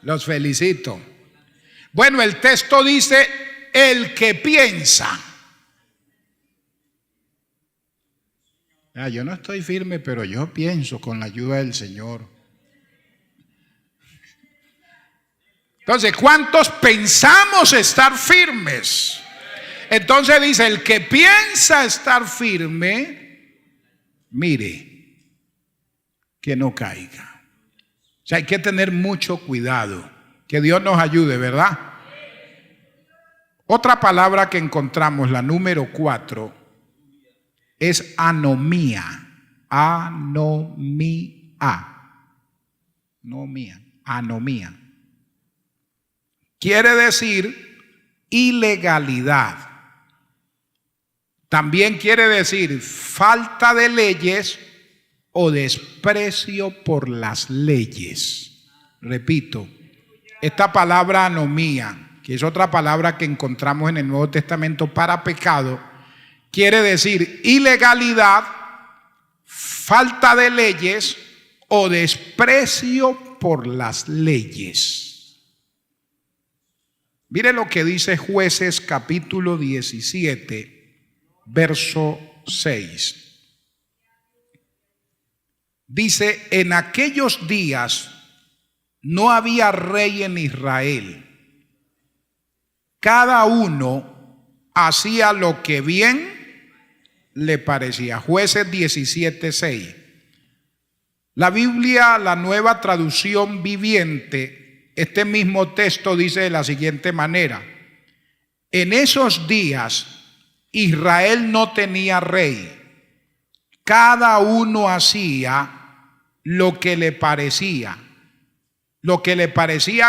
Los felicito. Bueno, el texto dice, el que piensa. Yo no estoy firme, pero yo pienso con la ayuda del Señor. Entonces, ¿cuántos pensamos estar firmes? Entonces dice, el que piensa estar firme, mire, que no caiga. O sea, hay que tener mucho cuidado. Que Dios nos ayude, ¿verdad? Otra palabra que encontramos, la número 4, es anomía. Anomía. Quiere decir ilegalidad. También quiere decir falta de leyes o desprecio por las leyes. Repito, esta palabra anomía, que es otra palabra que encontramos en el Nuevo Testamento para pecado, quiere decir ilegalidad, falta de leyes o desprecio por las leyes. Mire lo que dice Jueces capítulo 17, verso 6. Dice, en aquellos días no había rey en Israel. Cada uno hacía lo que bien le parecía. Jueces 17, 6. La Biblia, la Nueva Traducción Viviente, este mismo texto dice de la siguiente manera: en esos días Israel no tenía rey. Cada uno hacía lo que le parecía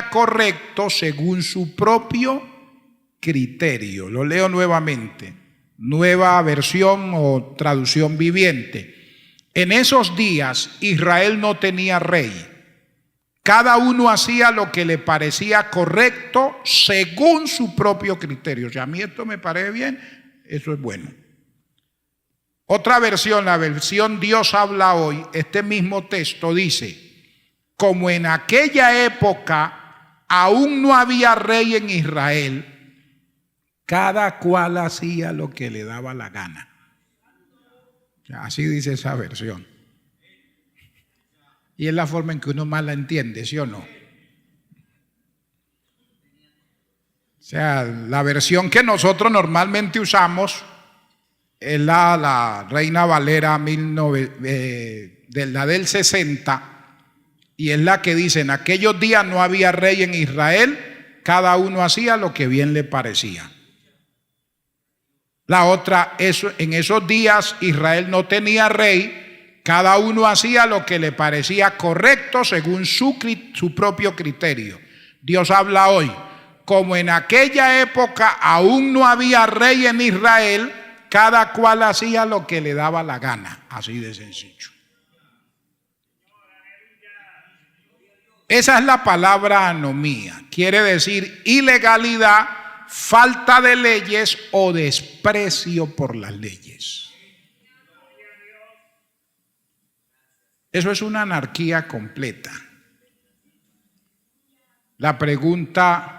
correcto según su propio criterio. Lo leo nuevamente, Nueva Versión o Traducción Viviente. En esos días Israel no tenía rey. Cada uno hacía lo que le parecía correcto según su propio criterio. Si a mí esto me parece bien, eso es bueno. Otra versión, la versión Dios habla hoy, este mismo texto dice, como en aquella época aún no había rey en Israel, cada cual hacía lo que le daba la gana. Así dice esa versión. Y es la forma en que uno más la entiende, ¿sí o no? O sea, la versión que nosotros normalmente usamos es la Reina Valera la del 60, y es la que dice, en aquellos días no había rey en Israel, cada uno hacía lo que bien le parecía. La otra, en esos días Israel no tenía rey, cada uno hacía lo que le parecía correcto según su propio criterio. Dios habla hoy, como en aquella época aún no había rey en Israel, cada cual hacía lo que le daba la gana, así de sencillo. Esa es la palabra anomía, quiere decir ilegalidad, falta de leyes o desprecio por las leyes. Eso es una anarquía completa. La pregunta,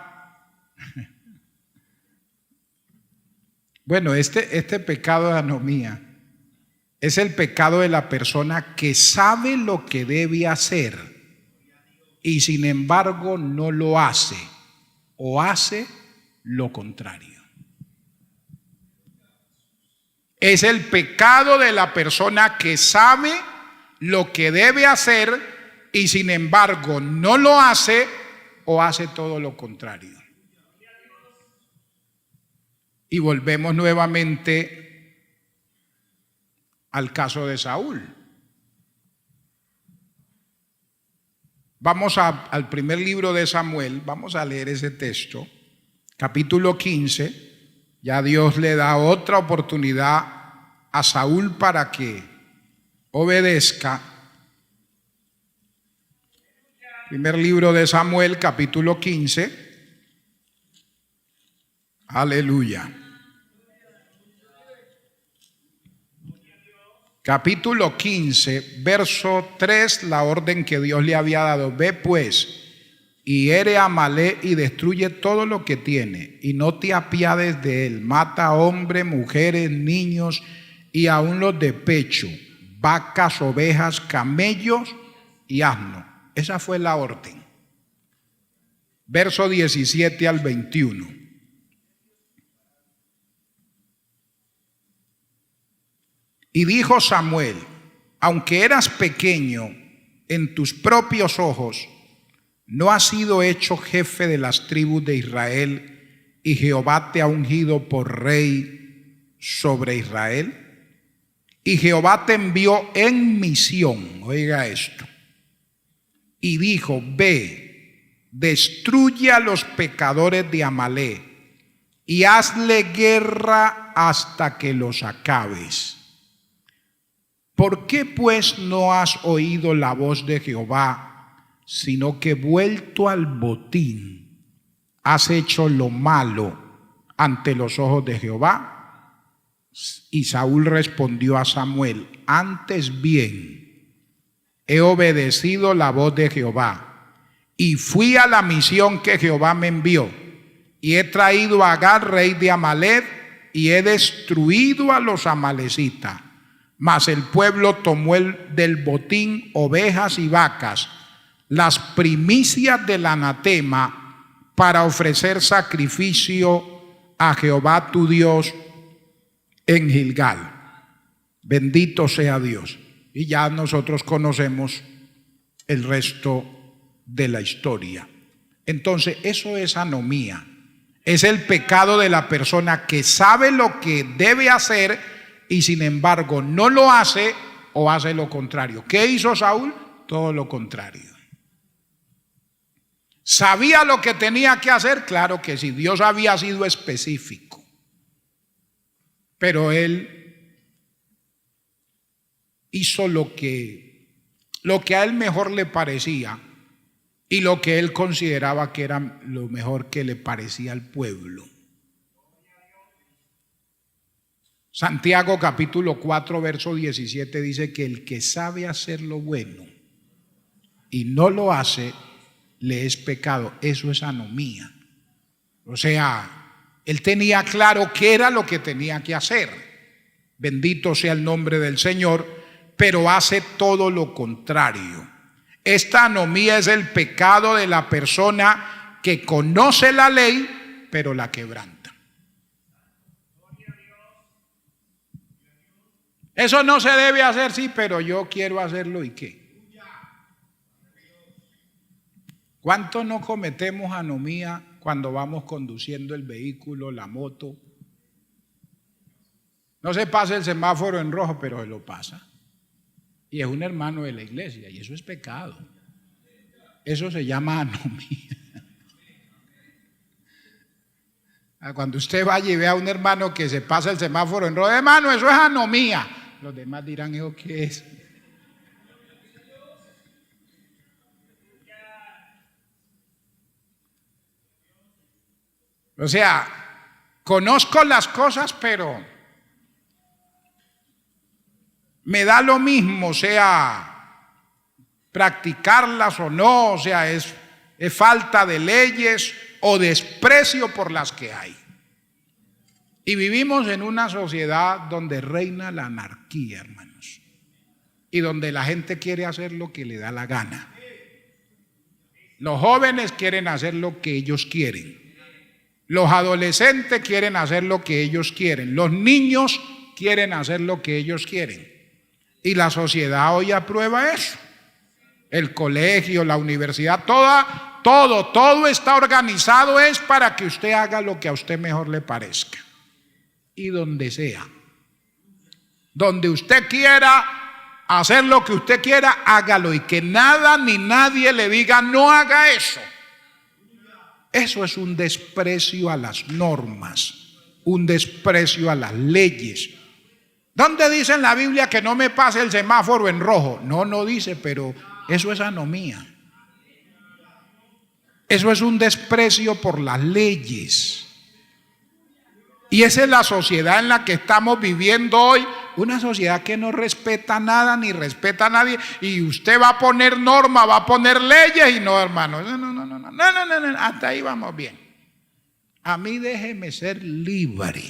bueno, este pecado de anomía es el pecado de la persona que sabe lo que debe hacer y sin embargo no lo hace o hace lo contrario. Es el pecado de la persona que sabe lo que debe hacer y sin embargo no lo hace o hace todo lo contrario. Y volvemos nuevamente al caso de Saúl. Vamos al primer libro de Samuel, vamos a leer ese texto, capítulo 15. Ya Dios le da otra oportunidad a Saúl para que obedezca. Primer libro de Samuel, capítulo 15. Aleluya. capítulo 15, verso 3, la orden que Dios le había dado. Ve pues y hiere a Amalec y destruye todo lo que tiene, y no te apiades de él. Mata a hombres, mujeres, niños y aun los de pecho, vacas, ovejas, camellos y asnos. Esa fue la orden. Verso 17 al 21. Y dijo Samuel: aunque eras pequeño en tus propios ojos, ¿no has sido hecho jefe de las tribus de Israel, y Jehová te ha ungido por rey sobre Israel? Y Jehová te envió en misión, oiga esto, y dijo: ve, destruye a los pecadores de Amalec y hazle guerra hasta que los acabes. ¿Por qué pues no has oído la voz de Jehová, sino que vuelto al botín has hecho lo malo ante los ojos de Jehová? Y Saúl respondió a Samuel: antes bien he obedecido la voz de Jehová, y fui a la misión que Jehová me envió, y he traído a Agag, rey de Amalec, y he destruido a los amalecitas. Mas el pueblo tomó del botín ovejas y vacas, las primicias del anatema, para ofrecer sacrificio a Jehová tu Dios en Gilgal. Bendito sea Dios. Y ya nosotros conocemos el resto de la historia. Entonces, eso es anomía. Es el pecado de la persona que sabe lo que debe hacer y sin embargo no lo hace o hace lo contrario. ¿Qué hizo Saúl? Todo lo contrario. ¿Sabía lo que tenía que hacer? Claro que sí, Dios había sido específico. Pero él hizo lo que a él mejor le parecía y lo que él consideraba que era lo mejor que le parecía al pueblo. Santiago capítulo 4 verso 17 dice que el que sabe hacer lo bueno y no lo hace, le es pecado. Eso es anomía. O sea, él tenía claro qué era lo que tenía que hacer. Bendito sea el nombre del Señor, pero hace todo lo contrario. Esta anomía es el pecado de la persona que conoce la ley, pero la quebranta. Eso no se debe hacer, sí, pero yo quiero hacerlo, ¿y qué? ¿Cuánto no cometemos anomía cuando vamos conduciendo el vehículo, la moto? No se pasa el semáforo en rojo, pero se lo pasa. Y es un hermano de la iglesia, y eso es pecado. Eso se llama anomía. Cuando usted vaya y vea a un hermano que se pasa el semáforo en rojo, hermano, eso es anomía. Los demás dirán: ¿eso qué es? O sea, conozco las cosas, pero me da lo mismo, sea practicarlas o no, o sea, es falta de leyes o desprecio por las que hay. Y vivimos en una sociedad donde reina la anarquía, hermanos, y donde la gente quiere hacer lo que le da la gana. Los jóvenes quieren hacer lo que ellos quieren. Los adolescentes quieren hacer lo que ellos quieren. Los niños quieren hacer lo que ellos quieren. Y la sociedad hoy aprueba eso. El colegio, la universidad, todo está organizado es para que usted haga lo que a usted mejor le parezca. Y donde sea. Donde usted quiera hacer lo que usted quiera, hágalo. Y que nada ni nadie le diga: no haga eso. Eso es un desprecio a las normas, un desprecio a las leyes. ¿Dónde dice en la Biblia que no me pase el semáforo en rojo? No dice, pero eso es anomía. Eso es un desprecio por las leyes. Y esa es la sociedad en la que estamos viviendo hoy, Una sociedad que no respeta nada ni respeta a nadie, y usted va a poner normas, va a poner leyes, y no, hermano, no, hasta ahí vamos bien. A mí déjeme ser libre.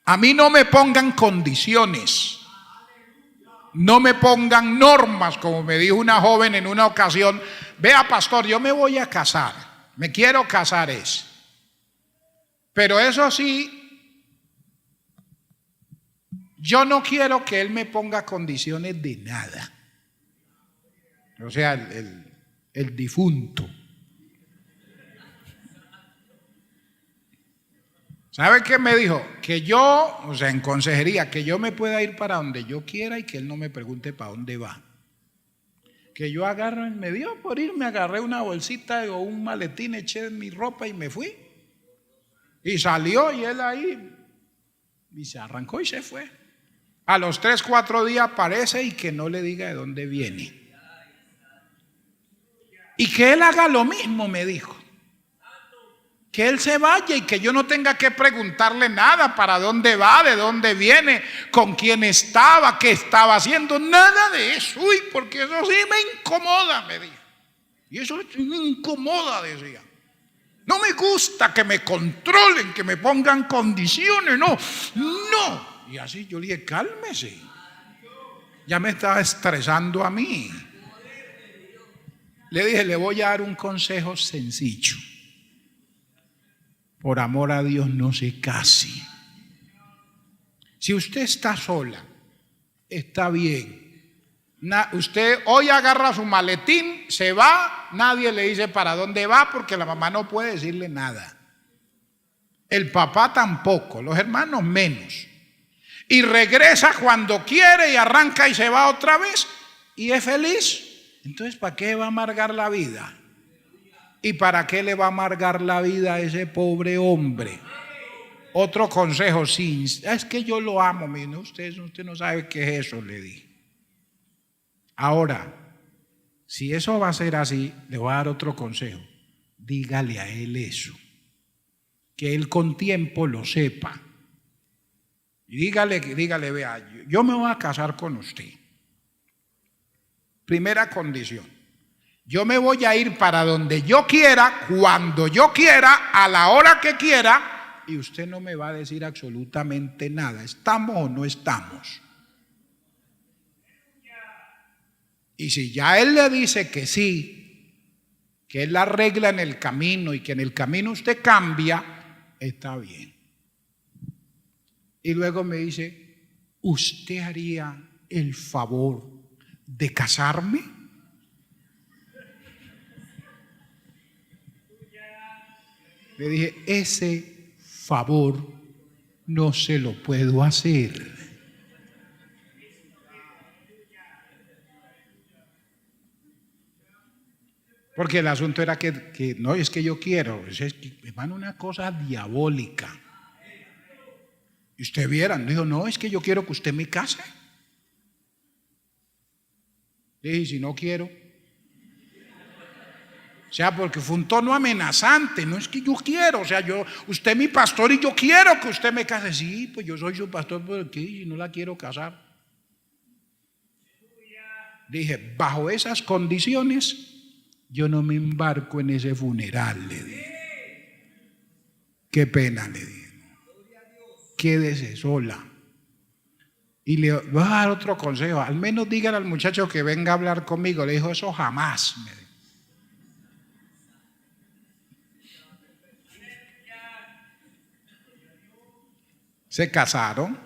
A mí no me pongan condiciones, no me pongan normas, como me dijo una joven en una ocasión: vea, pastor, yo me voy a casar, me quiero casar pero eso sí, yo no quiero que él me ponga condiciones de nada. O sea, el difunto. ¿Sabe qué me dijo? Que yo, o sea, en consejería, que yo me pueda ir para donde yo quiera y que él no me pregunte para dónde va. Que yo me dio por ir, me agarré una bolsita o un maletín, eché mi ropa y me fui. Y salió, y él ahí, y se arrancó y se fue. A los 3, 4 días aparece, y que no le diga de dónde viene. Y que él haga lo mismo, me dijo. Que él se vaya y que yo no tenga que preguntarle nada: para dónde va, de dónde viene, con quién estaba, qué estaba haciendo, nada de eso. Uy, porque eso sí me incomoda, me dijo. Y eso me incomoda, decía. No me gusta que me controlen, que me pongan condiciones, no. Y así yo le dije: cálmese. Ya me estaba estresando a mí. Le dije: le voy a dar un consejo sencillo. Por amor a Dios, no se case. Si usted está sola, está bien. Usted hoy agarra su maletín, se va, nadie le dice para dónde va, porque la mamá no puede decirle nada. El papá tampoco, los hermanos menos. Y regresa cuando quiere y arranca y se va otra vez y es feliz. Entonces, ¿para qué va a amargar la vida? ¿Y para qué le va a amargar la vida a ese pobre hombre? Otro consejo: es que yo lo amo. Mire, usted no sabe qué es eso, le dije. Ahora, si eso va a ser así, le voy a dar otro consejo: dígale a él eso, que él con tiempo lo sepa. Y dígale, vea, yo me voy a casar con usted. Primera condición: yo me voy a ir para donde yo quiera, cuando yo quiera, a la hora que quiera, y usted no me va a decir absolutamente nada. ¿Estamos o no estamos? Y si ya él le dice que sí, que él la arregla en el camino y que en el camino usted cambia, está bien. Y luego me dice: ¿usted haría el favor de casarme? Le dije: ese favor no se lo puedo hacer. Porque el asunto era que no, es que yo quiero. Es que, hermano, una cosa diabólica. Y usted viera, dijo: no, es que yo quiero que usted me case. Le dije: ¿y si no quiero? O sea, porque fue un tono amenazante. No es que yo quiero, o sea, usted es mi pastor y yo quiero que usted me case. Sí, pues yo soy su pastor, pero ¿qué? Si no la quiero casar. Dije: bajo esas condiciones yo no me embarco en ese funeral, le dije. Qué pena, le dije. Quédese sola. Y le voy a dar otro consejo: al menos dígale al muchacho que venga a hablar conmigo. Le dijo: eso jamás, me dijo. Se casaron.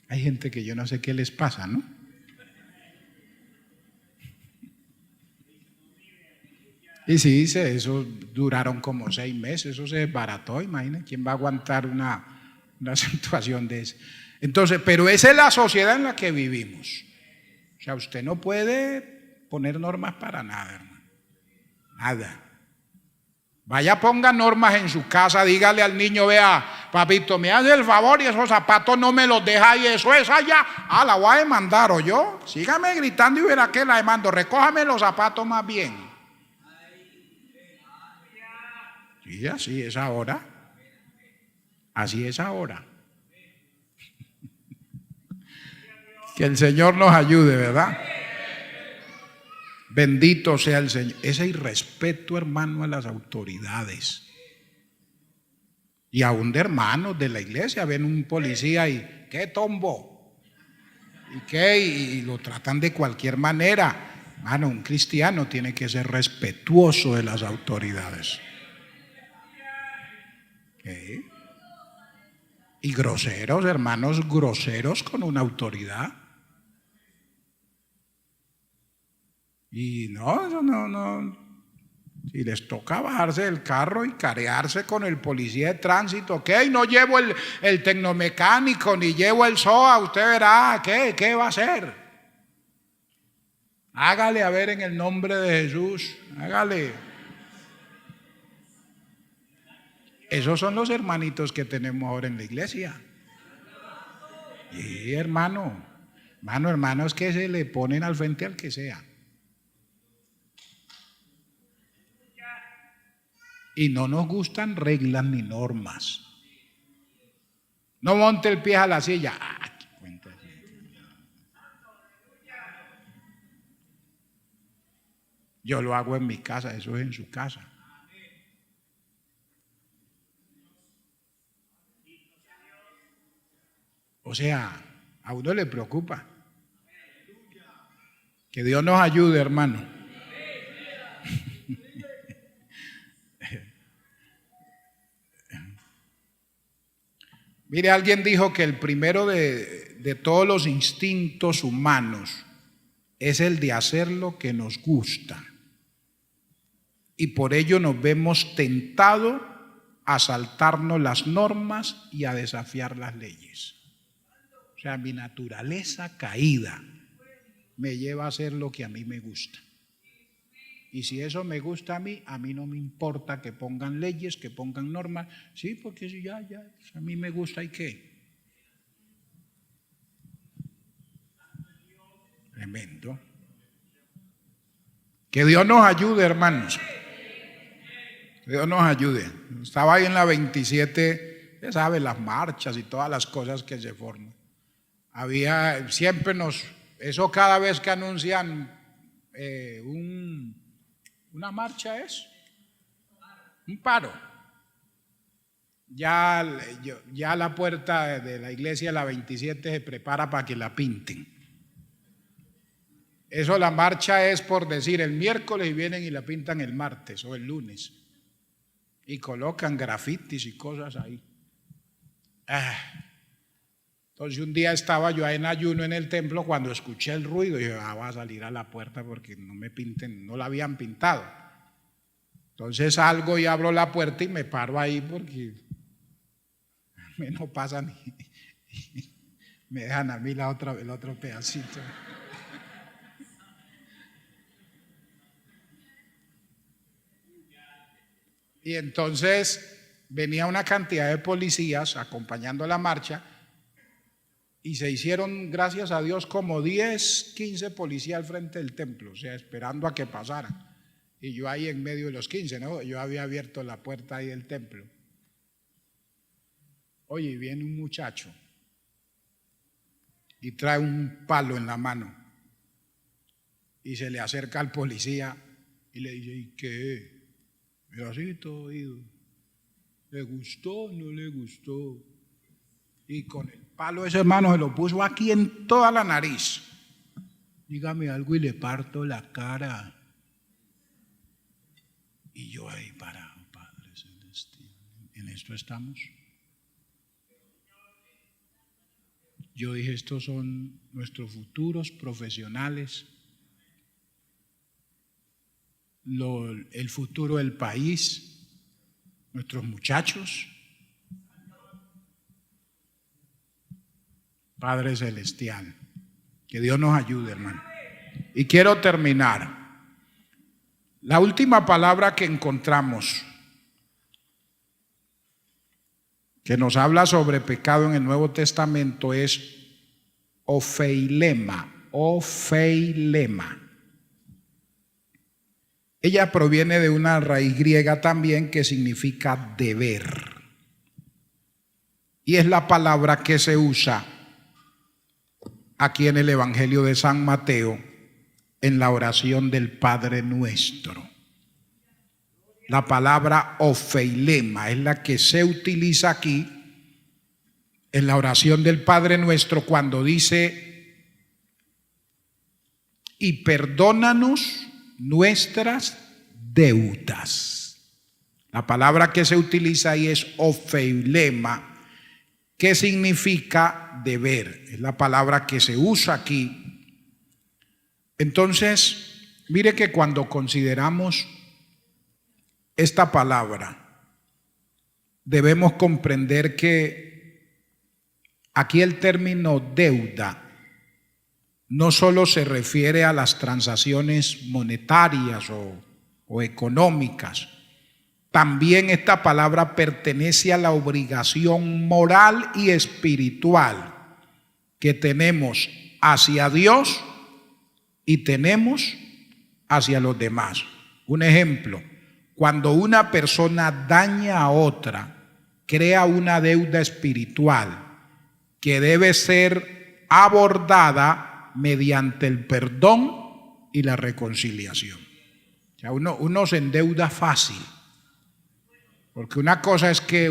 Hay gente que yo no sé qué les pasa, ¿no? Y sí, dice, eso duraron como 6 meses, eso se desbarató. Imagina, ¿quién va a aguantar una situación de esa? Entonces, pero esa es la sociedad en la que vivimos. O sea, usted no puede poner normas para nada, hermano. Nada. Vaya, ponga normas en su casa, dígale al niño: vea, papito, me hace el favor y esos zapatos no me los deja y eso es allá. La voy a demandar, o yo. Sígame gritando y verá que la demando. Recójame los zapatos más bien. Y así es ahora. Así es ahora. Que el Señor nos ayude, ¿verdad? Bendito sea el Señor. Ese irrespeto, hermano, a las autoridades. Y aún de hermanos de la iglesia ven un policía y ¿qué tombo? ¿Y qué? Y lo tratan de cualquier manera. Hermano, un cristiano tiene que ser respetuoso de las autoridades. ¿Qué? Y groseros, hermanos, groseros con una autoridad. Y no. Si les toca bajarse del carro y carearse con el policía de tránsito, ¿qué? No llevo el tecnomecánico ni llevo el SOA, usted verá, ¿qué va a hacer? Hágale a ver en el nombre de Jesús, hágale. Esos son los hermanitos que tenemos ahora en la iglesia. Y hermanos que se le ponen al frente al que sea. Y no nos gustan reglas ni normas. No monte el pie a la silla. ¿Qué cuenta? Yo lo hago en mi casa, eso es en su casa. O sea, a uno le preocupa. Que Dios nos ayude, hermano. Mire, alguien dijo que el primero de todos los instintos humanos es el de hacer lo que nos gusta. Y por ello nos vemos tentados a saltarnos las normas y a desafiar las leyes. O sea, mi naturaleza caída me lleva a hacer lo que a mí me gusta. Y si eso me gusta a mí no me importa que pongan leyes, que pongan normas. Sí, porque si ya, a mí me gusta, ¿y qué? Tremendo. Que Dios nos ayude, hermanos. Que Dios nos ayude. Estaba ahí en la 27, ya sabe, las marchas y todas las cosas que se forman. Había, siempre eso cada vez que anuncian una marcha es un paro. Ya la puerta de la iglesia, la 27, se prepara para que la pinten. Eso, la marcha es por decir el miércoles y vienen y la pintan el martes o el lunes. Y colocan grafitis y cosas ahí. Entonces un día estaba yo en ayuno en el templo cuando escuché el ruido y dije, voy a salir a la puerta porque no me pinten, no la habían pintado. Entonces salgo y abro la puerta y me paro ahí porque me no pasan y me dejan a mí el otro pedacito. Y entonces venía una cantidad de policías acompañando la marcha. Y se hicieron, gracias a Dios, como 10, 15 policías al frente del templo, o sea, esperando a que pasaran. Y yo ahí en medio de los 15, ¿no? Yo había abierto la puerta ahí del templo. Oye, viene un muchacho y trae un palo en la mano. Y se le acerca al policía y le dice, ¿y qué? Mira, así todo oído. ¿Le gustó o no le gustó? Y con el palo ese, hermano, se lo puso aquí en toda la nariz. Dígame algo y le parto la cara. Y yo ahí parado, Padre Celestial. ¿En esto estamos? Yo dije, estos son nuestros futuros profesionales, el futuro del país, nuestros muchachos. Padre Celestial, que Dios nos ayude, hermano. Y quiero terminar. La última palabra que encontramos, que nos habla sobre pecado en el Nuevo Testamento, es ofeilema. Ofeilema. Ella proviene de una raíz griega también que significa deber. Y es la palabra que se usa aquí en el Evangelio de San Mateo en la oración del Padre Nuestro. La palabra ofeilema es la que se utiliza aquí en la oración del Padre Nuestro cuando dice: y perdónanos nuestras deudas. La palabra que se utiliza ahí es ofeilema, que significa deber. Es la palabra que se usa aquí. Entonces, mire que cuando consideramos esta palabra, debemos comprender que aquí el término deuda no solo se refiere a las transacciones monetarias o económicas. También esta palabra pertenece a la obligación moral y espiritual que tenemos hacia Dios y tenemos hacia los demás. Un ejemplo: cuando una persona daña a otra, crea una deuda espiritual que debe ser abordada mediante el perdón y la reconciliación. O sea, uno se endeuda fácil, porque una cosa es que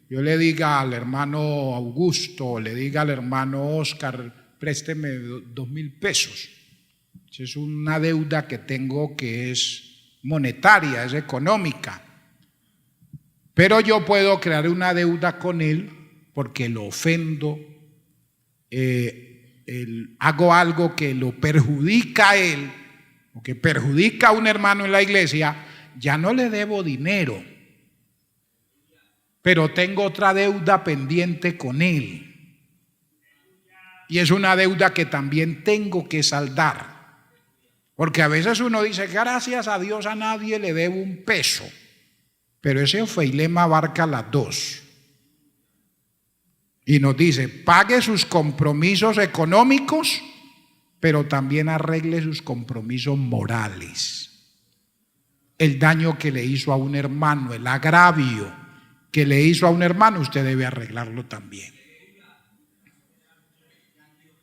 yo le diga al hermano Augusto, le diga al hermano Oscar, présteme 2,000 pesos. Esa es una deuda que tengo que es monetaria, es económica. Pero yo puedo crear una deuda con él porque lo ofendo, hago algo que lo perjudica a él o que perjudica a un hermano en la iglesia. Ya no le debo dinero, pero tengo otra deuda pendiente con él, y es una deuda que también tengo que saldar, porque a veces uno dice: gracias a Dios a nadie le debo un peso, pero ese ofeilema abarca las dos. Y nos dice: pague sus compromisos económicos, pero también arregle sus compromisos morales. El daño que le hizo a un hermano, el agravio que le hizo a un hermano, usted debe arreglarlo también.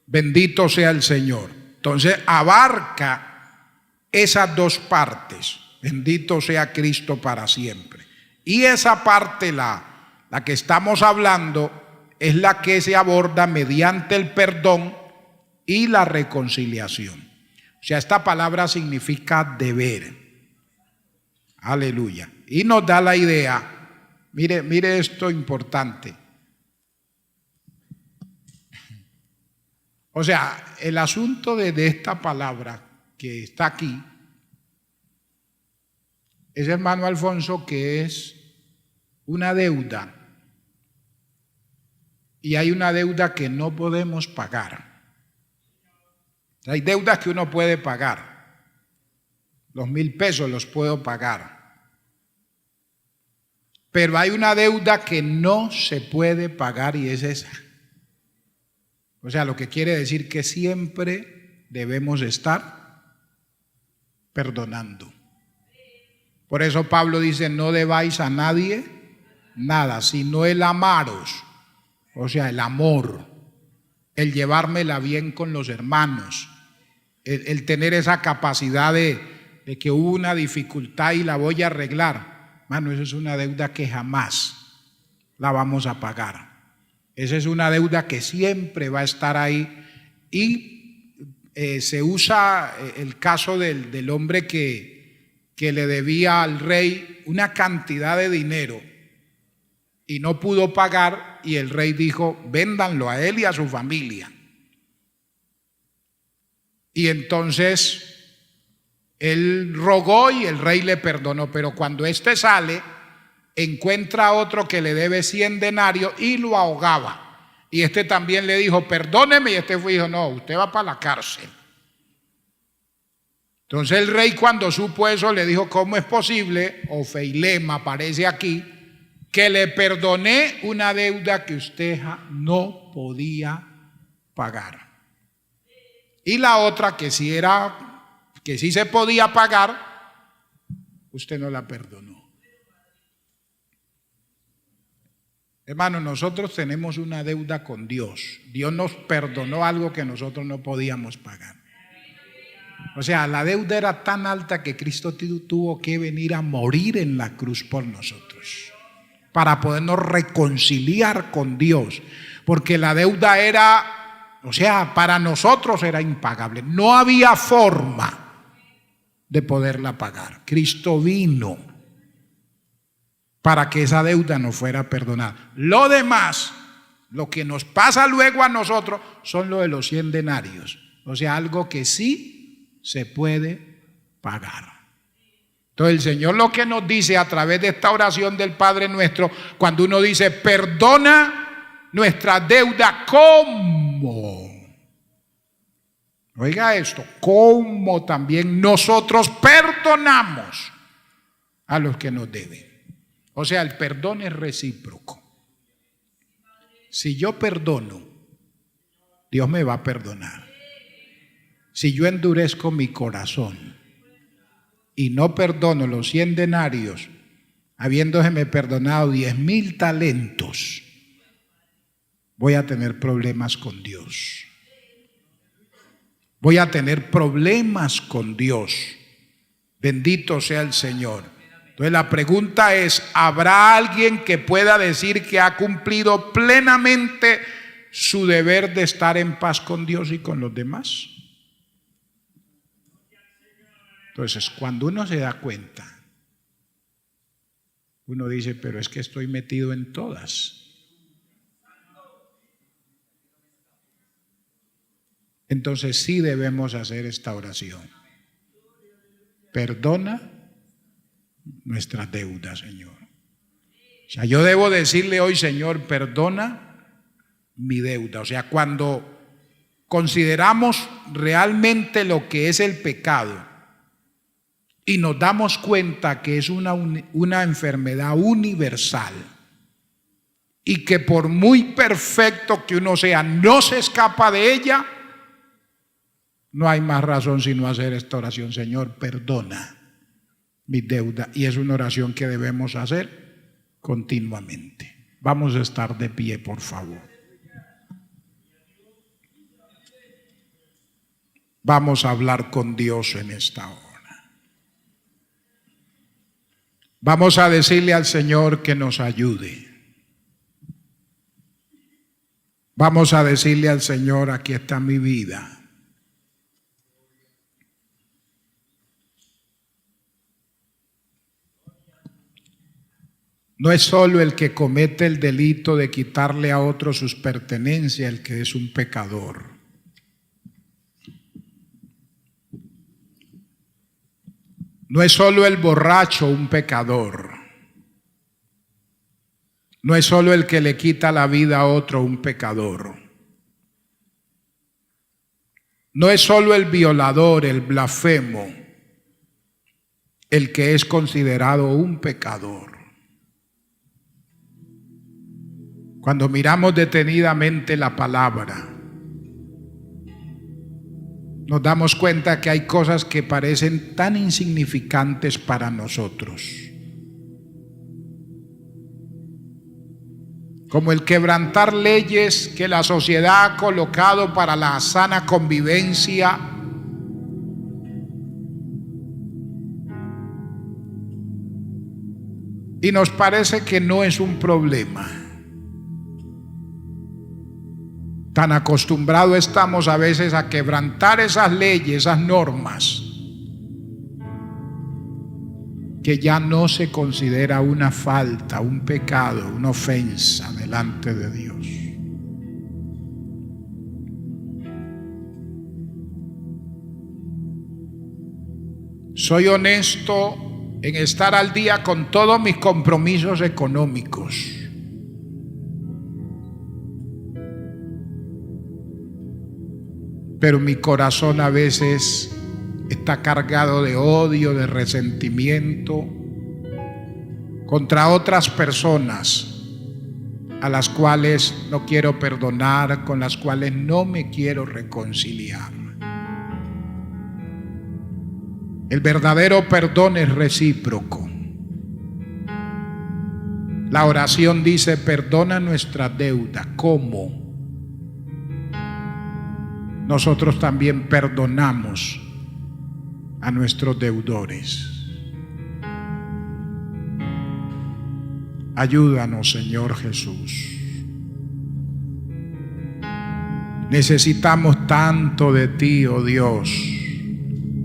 Bendito sea el Señor. Entonces abarca esas dos partes. Bendito sea Cristo para siempre. Y esa parte, la que estamos hablando, es la que se aborda mediante el perdón y la reconciliación. O sea, esta palabra significa deber. Aleluya. Y nos da la idea, mire esto importante. O sea, el asunto de esta palabra que está aquí es, hermano Alfonso, que es una deuda. Y hay una deuda que no podemos pagar. Hay deudas que uno puede pagar. Los 1,000 pesos los puedo pagar. Pero hay una deuda que no se puede pagar, y es esa. O sea, lo que quiere decir que siempre debemos estar perdonando. Por eso Pablo dice: no debáis a nadie nada, sino el amaros. O sea, el amor, el llevármela bien con los hermanos, el tener esa capacidad de que hubo una dificultad y la voy a arreglar. Mano, eso es una deuda que jamás la vamos a pagar. Esa es una deuda que siempre va a estar ahí. Y se usa el caso del hombre que le debía al rey una cantidad de dinero y no pudo pagar, y el rey dijo: véndanlo a él y a su familia. Y entonces él rogó y el rey le perdonó, pero cuando éste sale, encuentra a otro que le debe 100 denarios y lo ahogaba. Y este también le dijo: perdóneme, y este dijo: no, usted va para la cárcel. Entonces el rey, cuando supo eso, le dijo: ¿cómo es posible? Ofeilema aparece aquí, que le perdoné una deuda que usted no podía pagar. Y la otra que sí se podía pagar, usted no la perdonó. Hermano, nosotros tenemos una deuda con Dios. Dios nos perdonó algo que nosotros no podíamos pagar. O sea, la deuda era tan alta que Cristo tuvo que venir a morir en la cruz por nosotros, para podernos reconciliar con Dios, porque la deuda era, o sea, para nosotros era impagable. No había forma de poderla pagar. Cristo vino para que esa deuda no fuera perdonada. Lo demás, lo que nos pasa luego a nosotros, son lo de los 100 denarios. O sea, algo que sí se puede pagar. Entonces el Señor lo que nos dice a través de esta oración del Padre Nuestro, cuando uno dice perdona nuestra deuda, ¿cómo? Oiga esto, ¿cómo también nosotros perdonamos a los que nos deben? O sea, el perdón es recíproco. Si yo perdono, Dios me va a perdonar. Si yo endurezco mi corazón y no perdono los 100 denarios, habiéndoseme perdonado 10,000 talentos, voy a tener problemas con Dios. Voy a tener problemas con Dios. Bendito sea el Señor. Entonces la pregunta es, ¿habrá alguien que pueda decir que ha cumplido plenamente su deber de estar en paz con Dios y con los demás? Entonces, cuando uno se da cuenta, uno dice, pero es que estoy metido en todas. Entonces sí debemos hacer esta oración. Perdona nuestras deudas, Señor. O sea, yo debo decirle hoy, Señor, perdona mi deuda. O sea, cuando consideramos realmente lo que es el pecado y nos damos cuenta que es una enfermedad universal y que por muy perfecto que uno sea, no se escapa de ella, no hay más razón sino hacer esta oración. Señor, perdona mi deuda. Y es una oración que debemos hacer continuamente. Vamos a estar de pie, por favor. Vamos a hablar con Dios en esta hora. Vamos a decirle al Señor que nos ayude. Vamos a decirle al Señor, aquí está mi vida. No es solo el que comete el delito de quitarle a otro sus pertenencias el que es un pecador. No es solo el borracho un pecador. No es solo el que le quita la vida a otro un pecador. No es solo el violador, el blasfemo, el que es considerado un pecador. Cuando miramos detenidamente la palabra, nos damos cuenta que hay cosas que parecen tan insignificantes para nosotros, como el quebrantar leyes que la sociedad ha colocado para la sana convivencia, y nos parece que no es un problema. Tan acostumbrados estamos a veces a quebrantar esas leyes, esas normas, que ya no se considera una falta, un pecado, una ofensa delante de Dios. Soy honesto en estar al día con todos mis compromisos económicos. Pero mi corazón a veces está cargado de odio, de resentimiento contra otras personas a las cuales no quiero perdonar, con las cuales no me quiero reconciliar. El verdadero perdón es recíproco. La oración dice: perdona nuestra deuda. ¿Cómo? Nosotros también perdonamos a nuestros deudores. Ayúdanos, Señor Jesús. Necesitamos tanto de ti, oh Dios.